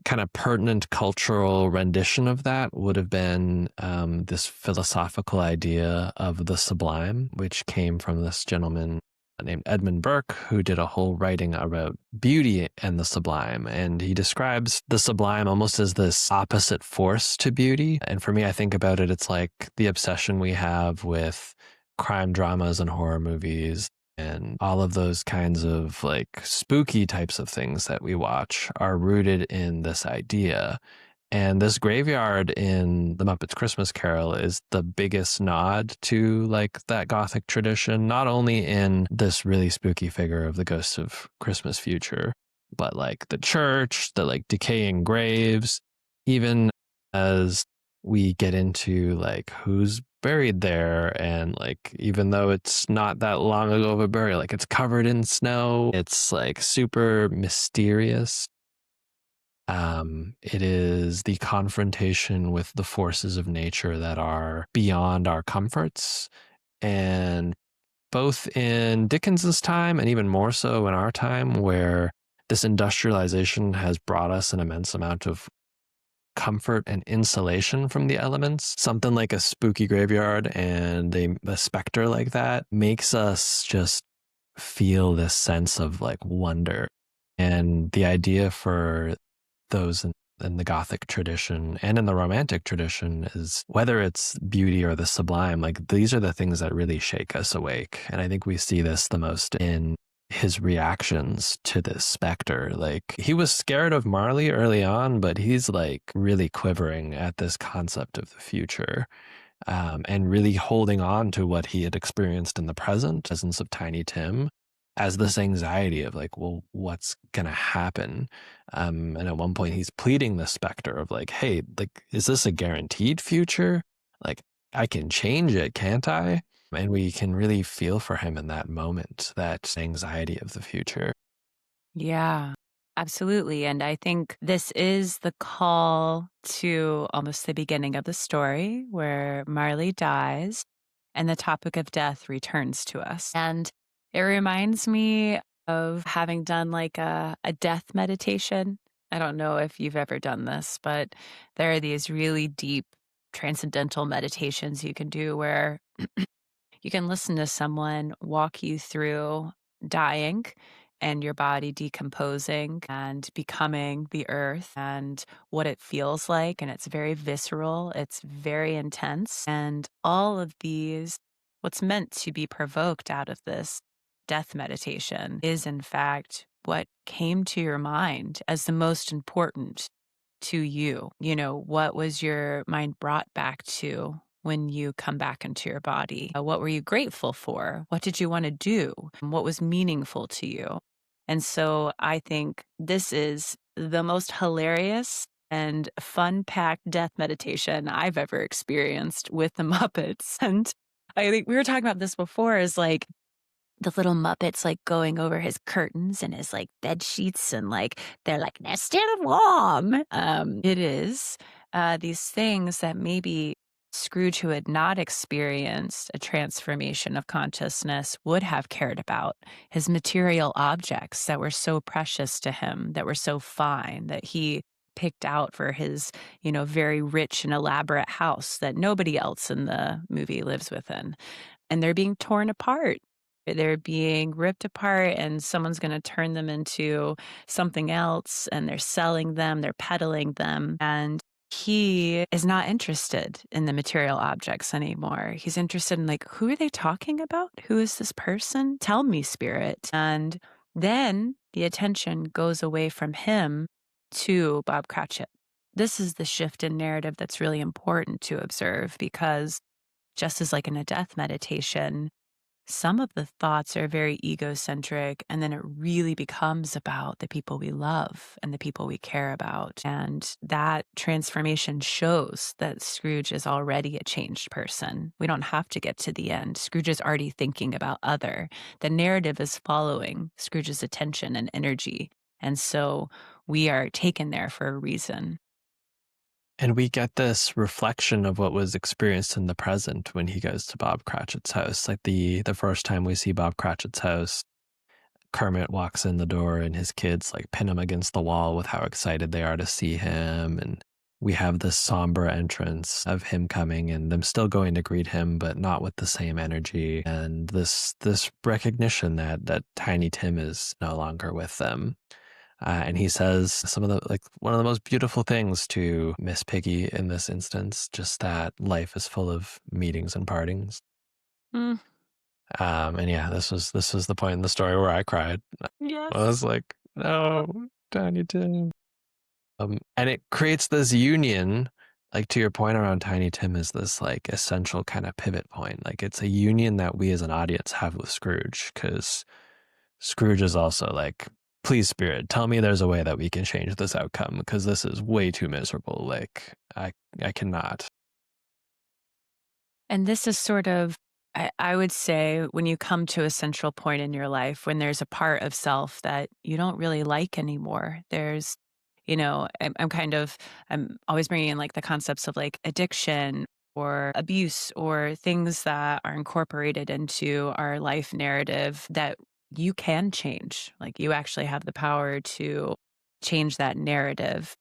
kind of pertinent cultural rendition of that would have been this philosophical idea of the sublime, which came from this gentleman named Edmund Burke, who did a whole writing about beauty and the sublime. And he describes the sublime almost as this opposite force to beauty. And for me, I think about it, it's like the obsession we have with crime dramas and horror movies and all of those kinds of like spooky types of things that we watch are rooted in this idea. And this graveyard in the Muppets Christmas Carol is the biggest nod to like that Gothic tradition, not only in this really spooky figure of the ghost of Christmas future, but like the church, the like decaying graves, even as we get into like who's buried there. And like, even though it's not that long ago of a burial, like it's covered in snow, it's like super mysterious. It is the confrontation with the forces of nature that are beyond our comforts. And both in Dickens's time and even more so in our time, where this industrialization has brought us an immense amount of comfort and insulation from the elements, something like a spooky graveyard and a specter like that makes us just feel this sense of like wonder. And the idea for those in the Gothic tradition and in the Romantic tradition is whether it's beauty or the sublime, like these are the things that really shake us awake. And I think we see this the most in his reactions to this specter. Like he was scared of Marley early on, but he's like really quivering at this concept of the future. And really holding on to what he had experienced in the presence of Tiny Tim as this anxiety of like, well, what's gonna happen? And at one point he's pleading the specter of like, hey, like, is this a guaranteed future? Like, I can change it, can't I? And we can really feel for him in that moment, that anxiety of the future. Yeah, absolutely. And I think this is the call to almost the beginning of the story where Marley dies and the topic of death returns to us. And it reminds me of having done like a death meditation. I don't know if you've ever done this, but there are these really deep transcendental meditations you can do where you can listen to someone walk you through dying and your body decomposing and becoming the earth and what it feels like. And it's very visceral, it's very intense. And all of these, what's meant to be provoked out of this death meditation is, in fact, what came to your mind as the most important to you. You know, what was your mind brought back to when you come back into your body? What were you grateful for? What did you want to do? What was meaningful to you? And so I think this is the most hilarious and fun packed death meditation I've ever experienced with the Muppets. And I think we were talking about this before is like, the little Muppets like going over his curtains and his like bed sheets and like they're like they're still warm. It is these things that maybe Scrooge, who had not experienced a transformation of consciousness, would have cared about. His material objects that were so precious to him, that were so fine, that he picked out for his, very rich and elaborate house that nobody else in the movie lives within. And they're being torn apart. They're being ripped apart, and someone's going to turn them into something else, and they're selling them, they're peddling them. And he is not interested in the material objects anymore. He's interested in, like, who are they talking about? Who is this person? Tell me, spirit. And then the attention goes away from him to Bob Cratchit. This is the shift in narrative that's really important to observe, because just as like in a death meditation, some of the thoughts are very egocentric, and then it really becomes about the people we love and the people we care about. And that transformation shows that Scrooge is already a changed person. We don't have to get to the end. Scrooge is already thinking about other. The narrative is following Scrooge's attention and energy. And so we are taken there for a reason. And we get this reflection of what was experienced in the present when he goes to Bob Cratchit's house. Like the first time we see Bob Cratchit's house, Kermit walks in the door and his kids like pin him against the wall with how excited they are to see him. And we have this somber entrance of him coming and them still going to greet him, but not with the same energy. And this recognition that Tiny Tim is no longer with them. And he says some of the, like, one of the most beautiful things to Miss Piggy in this instance, just that life is full of meetings and partings. Mm, And yeah, this was the point in the story where I cried. yes. I was like, no, Tiny Tim. And it creates this union, like to your point around Tiny Tim is this like essential kind of pivot point. Like it's a union that we as an audience have with Scrooge, because Scrooge is also like, please, spirit, tell me there's a way that we can change this outcome, because this is way too miserable. Like I cannot. And this is sort of, I would say, when you come to a central point in your life, when there's a part of self that you don't really like anymore, there's, I'm always bringing in like the concepts of like addiction or abuse or things that are incorporated into our life narrative that you can change. Like you actually have the power to change that narrative.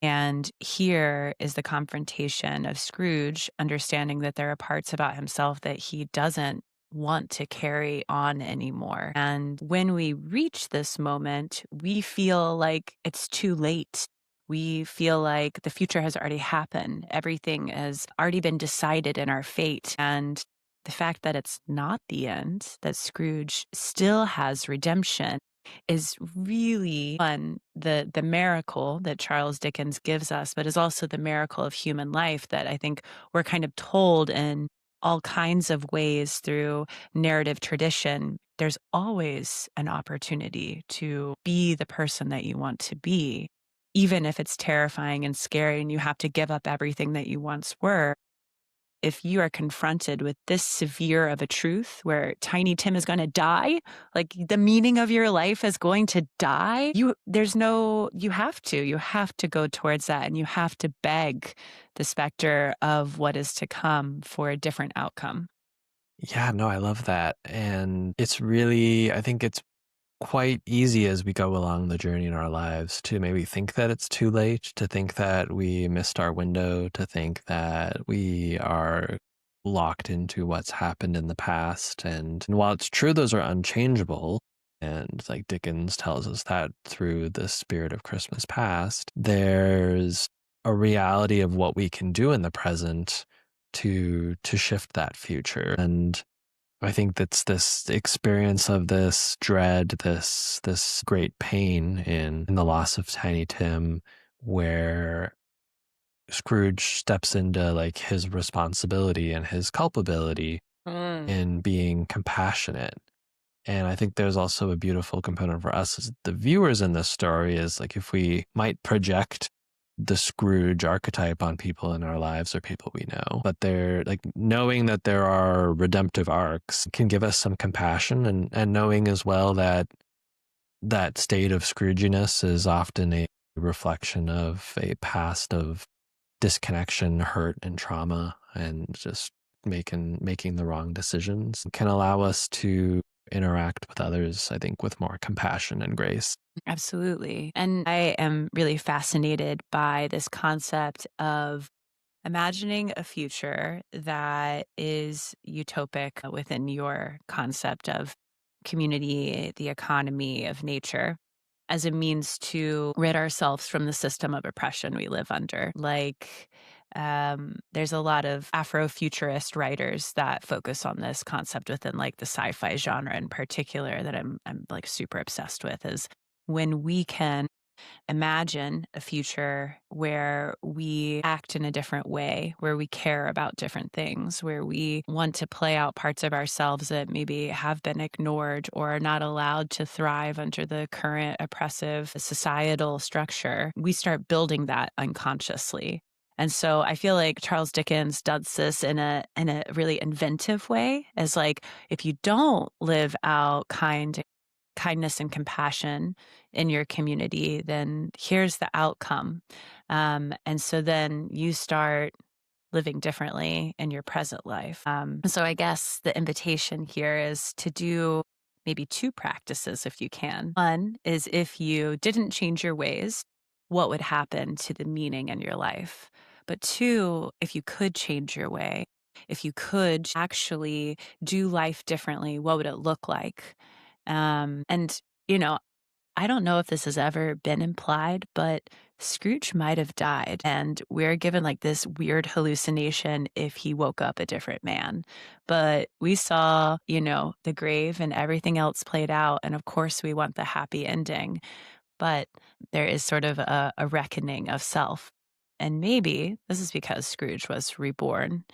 And here is the confrontation of Scrooge, understanding that there are parts about himself that he doesn't want to carry on anymore. And when we reach this moment, we feel like it's too late. We feel like the future has already happened. Everything has already been decided in our fate. And the fact that it's not the end, that Scrooge still has redemption, is really fun. The miracle that Charles Dickens gives us, but is also the miracle of human life that I think we're kind of told in all kinds of ways through narrative tradition. There's always an opportunity to be the person that you want to be, even if it's terrifying and scary and you have to give up everything that you once were. If you are confronted with this severe of a truth where Tiny Tim is going to die, like the meaning of your life is going to die, you have to go towards that, and you have to beg the specter of what is to come for a different outcome. Yeah, no, I love that. And it's really, I think it's quite easy as we go along the journey in our lives to maybe think that it's too late, to think that we missed our window, to think that we are locked into what's happened in the past. And while it's true those are unchangeable, and like Dickens tells us that through the spirit of Christmas past, there's a reality of what we can do in the present to shift that future. And I think that's this experience of this dread, this great pain in the loss of Tiny Tim, where Scrooge steps into like his responsibility and his culpability Mm. in being compassionate. And I think there's also a beautiful component for us as the viewers in this story is like if we might project the Scrooge archetype on people in our lives or people we know, but they're like knowing that there are redemptive arcs can give us some compassion, and knowing as well that that state of Scrooginess is often a reflection of a past of disconnection, hurt, and trauma, and just making the wrong decisions can allow us to interact with others, I think, with more compassion and grace. Absolutely. And I am really fascinated by this concept of imagining a future that is utopic within your concept of community, the economy, of nature, as a means to rid ourselves from the system of oppression we live under. There's a lot of Afrofuturist writers that focus on this concept within like the sci-fi genre in particular that I'm like super obsessed with is when we can imagine a future where we act in a different way, where we care about different things, where we want to play out parts of ourselves that maybe have been ignored or are not allowed to thrive under the current oppressive societal structure, we start building that unconsciously. And so I feel like Charles Dickens does this in a really inventive way, as like if you don't live out kindness and compassion in your community, then here's the outcome. And so then you start living differently in your present life. So I guess the invitation here is to do maybe two practices if you can. One is if you didn't change your ways, what would happen to the meaning in your life? But two, if you could change your way, if you could actually do life differently, what would it look like? And, you know, I don't know if this has ever been implied, but Scrooge might have died. And we're given like this weird hallucination if he woke up a different man. But we saw, the grave and everything else played out. And of course, we want the happy ending. But there is sort of a reckoning of self. And maybe this is because Scrooge was reborn.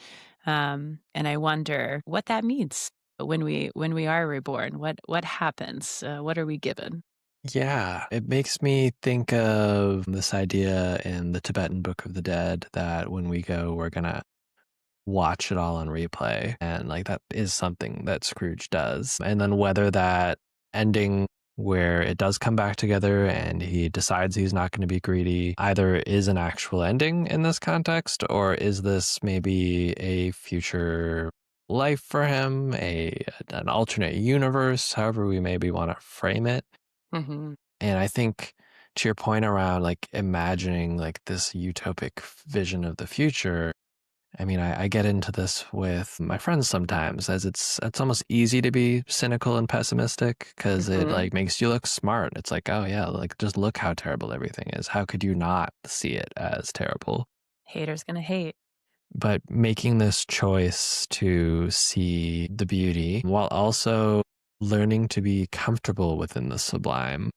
And I wonder what that means when we are reborn. What happens? What are we given? Yeah, it makes me think of this idea in the Tibetan Book of the Dead that when we go, we're gonna watch it all on replay. And like that is something that Scrooge does. And then whether that ending where it does come back together and he decides he's not going to be greedy either is an actual ending in this context, or is this maybe a future life for him, an alternate universe, however we maybe want to frame it. Hmm. And I think to your point around like imagining like this utopic vision of the future, I mean, I get into this with my friends sometimes, as it's almost easy to be cynical and pessimistic because it Hmm. like makes you look smart. It's like, oh yeah, like just look how terrible everything is. How could you not see it as terrible? Haters gonna hate. But making this choice to see the beauty while also learning to be comfortable within the sublime,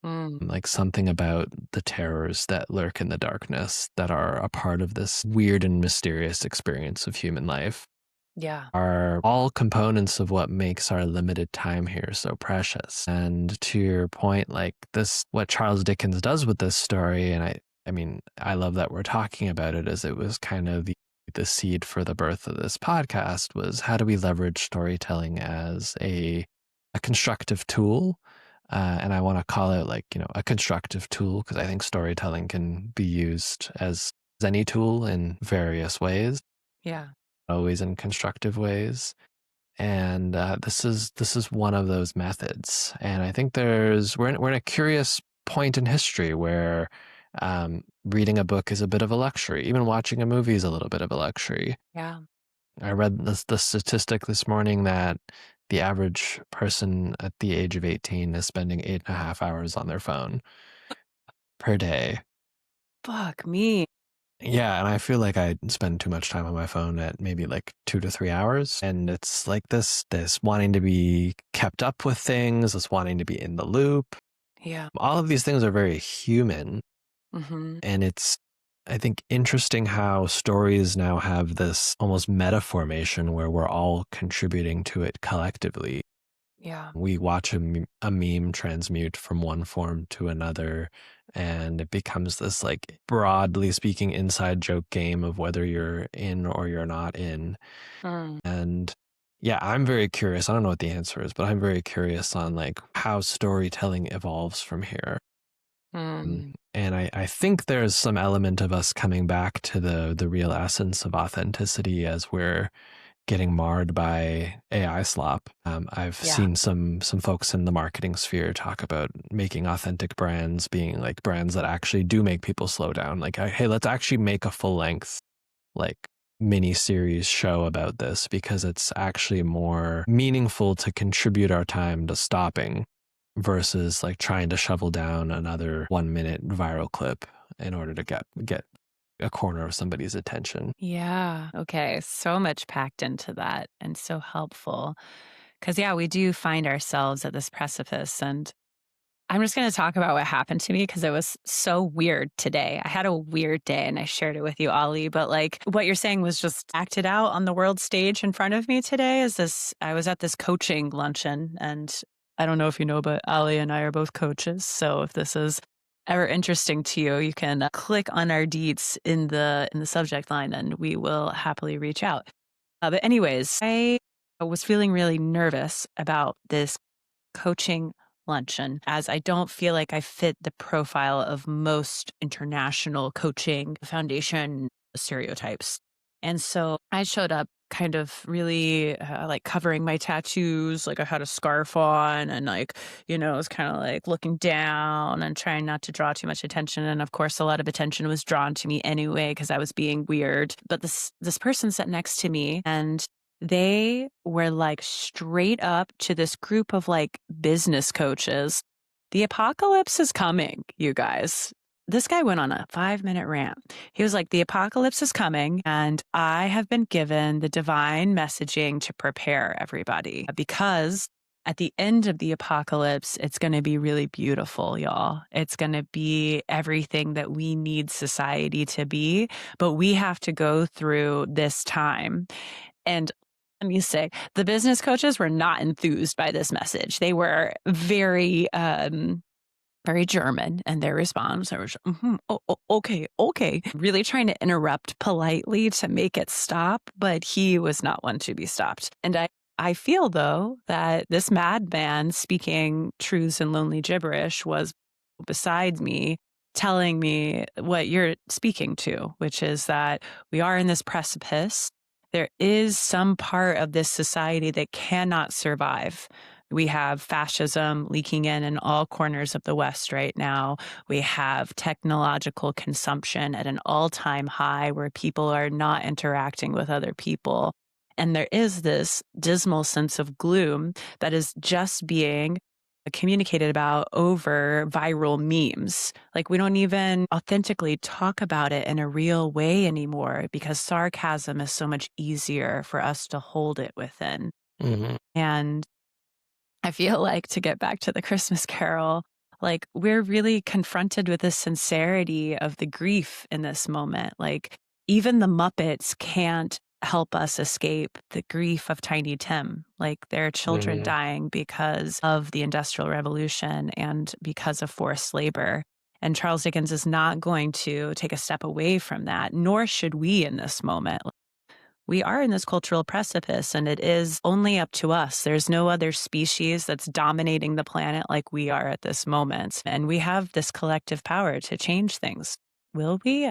Mm, like something about the terrors that lurk in the darkness that are a part of this weird and mysterious experience of human life yeah. are all components of what makes our limited time here so precious. And to your point, like this, what Charles Dickens does with this story, and I mean, I love that we're talking about it as it was kind of the seed for the birth of this podcast was how do we leverage storytelling as a constructive tool, and I want to call it like, a constructive tool because I think storytelling can be used as any tool in various ways, Yeah. always in constructive ways. And this is one of those methods. And I think we're in a curious point in history where reading a book is a bit of a luxury. Even watching a movie is a little bit of a luxury. Yeah. I read the statistic this morning that the average person at the age of 18 is spending 8.5 hours on their phone per day. Fuck me. Yeah, and I feel like I spend too much time on my phone at maybe like 2 to 3 hours. And it's like this wanting to be kept up with things, this wanting to be in the loop. Yeah. All of these things are very human. Hmm. And it's, I think, interesting how stories now have this almost meta formation where we're all contributing to it collectively. Yeah. We watch a meme transmute from one form to another, and it becomes this, like, broadly speaking, inside joke game of whether you're in or you're not in. Mm, And yeah, I'm very curious. I don't know what the answer is, but I'm very curious on like how storytelling evolves from here. mm, And I think there's some element of us coming back to the real essence of authenticity as we're getting marred by AI slop. I've seen some folks in the marketing sphere talk about making authentic brands being like brands that actually do make people slow down. Like, hey, let's actually make a full length, like, mini series show about this because it's actually more meaningful to contribute our time to stopping versus like trying to shovel down another 1 minute viral clip in order to get a corner of somebody's attention. Yeah. Okay. So much packed into that and so helpful. Because, yeah, we do find ourselves at this precipice. And I'm just going to talk about what happened to me because it was so weird today. I had a weird day and I shared it with you, Ollie. But like what you're saying was just acted out on the world stage in front of me today. I was at this coaching luncheon, and I don't know if you know, but Ollie and I are both coaches. So if this is ever interesting to you, you can click on our deets in the subject line and we will happily reach out. But anyways, I was feeling really nervous about this coaching luncheon, as I don't feel like I fit the profile of most international coaching foundation stereotypes. And so I showed up kind of really like covering my tattoos. Like I had a scarf on and like, I was kind of like looking down and trying not to draw too much attention. And of course, a lot of attention was drawn to me anyway, because I was being weird. But this person sat next to me and they were like straight up to this group of like business coaches. The apocalypse is coming, you guys. This guy went on a 5-minute rant. He was like, the apocalypse is coming, and I have been given the divine messaging to prepare everybody because at the end of the apocalypse, it's going to be really beautiful, y'all. It's going to be everything that we need society to be, but we have to go through this time. And let me say, the business coaches were not enthused by this message. They were very, very German in their response. They were just, okay. Really trying to interrupt politely to make it stop, but he was not one to be stopped. And I feel, though, that this madman speaking truths and lonely gibberish was beside me, telling me what you're speaking to, which is that we are in this precipice. There is some part of this society that cannot survive. We have fascism leaking in all corners of the West right now. We have technological consumption at an all-time high where people are not interacting with other people. And there is this dismal sense of gloom that is just being communicated about over viral memes. Like we don't even authentically talk about it in a real way anymore because sarcasm is so much easier for us to hold it within. Mm-hmm. And I feel like, to get back to the Christmas Carol, like we're really confronted with the sincerity of the grief in this moment. Like even the Muppets can't help us escape the grief of Tiny Tim. Like there are children dying because of the Industrial Revolution and because of forced labor. And Charles Dickens is not going to take a step away from that, nor should we in this moment. We are in this cultural precipice, and it is only up to us. There's no other species that's dominating the planet like we are at this moment. And we have this collective power to change things. Will we?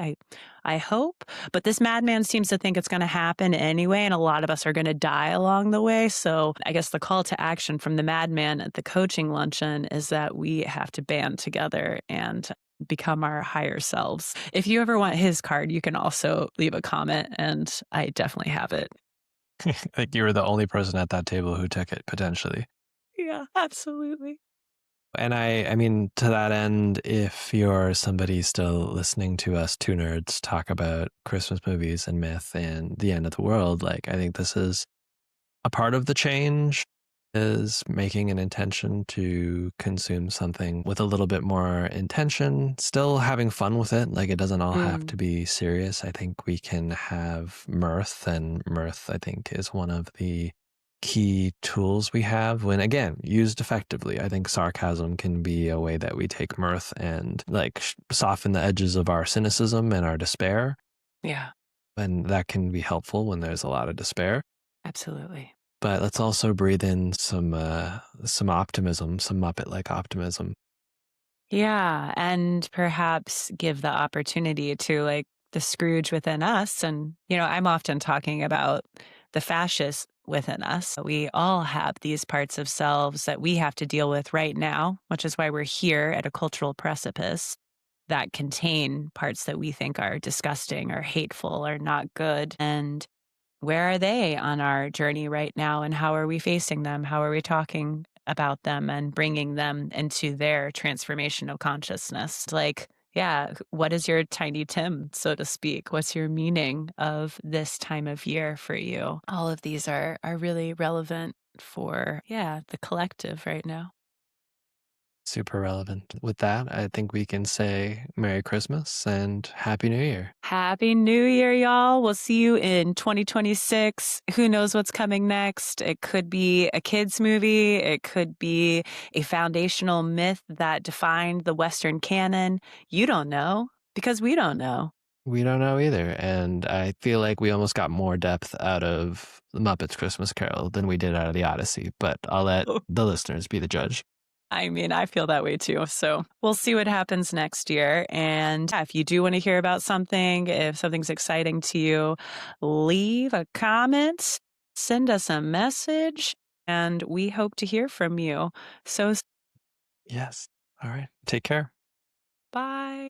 I hope. But this madman seems to think it's going to happen anyway, and a lot of us are going to die along the way. So I guess the call to action from the madman at the coaching luncheon is that we have to band together and become our higher selves. If you ever want his card, you can also leave a comment, and I definitely have it. Like you were the only person at that table who took it, potentially. Yeah, absolutely. And I mean, to that end, if you're somebody still listening to us two nerds talk about Christmas movies and myth and the end of the world, like I think this is a part of the change, is making an intention to consume something with a little bit more intention, still having fun with it. Like it doesn't all have to be serious. I think we can have mirth, and mirth, I think, is one of the key tools we have when, again, used effectively. I think sarcasm can be a way that we take mirth and like soften the edges of our cynicism and our despair. Yeah, And that can be helpful when there's a lot of despair. absolutely. But let's also breathe in some optimism, some Muppet-like optimism. Yeah, and perhaps give the opportunity to like the Scrooge within us. And, I'm often talking about the fascist within us. We all have these parts of selves that we have to deal with right now, which is why we're here at a cultural precipice that contain parts that we think are disgusting or hateful or not good. And where are they on our journey right now? And how are we facing them? How are we talking about them and bringing them into their transformation of consciousness? Like, yeah, what is your tiny Tim, so to speak? What's your meaning of this time of year for you? All of these are really relevant for, yeah, the collective right now. Super relevant. With that, I think we can say Merry Christmas and Happy New Year. Happy New Year, y'all. We'll see you in 2026. Who knows what's coming next? It could be a kids' movie. It could be a foundational myth that defined the Western canon. You don't know because we don't know. We don't know either. And I feel like we almost got more depth out of the Muppets Christmas Carol than we did out of the Odyssey, but I'll let the listeners be the judge. I mean, I feel that way too. So we'll see what happens next year. And yeah, if you do want to hear about something, if something's exciting to you, leave a comment, send us a message, and we hope to hear from you. So Yes. All right. Take care. bye.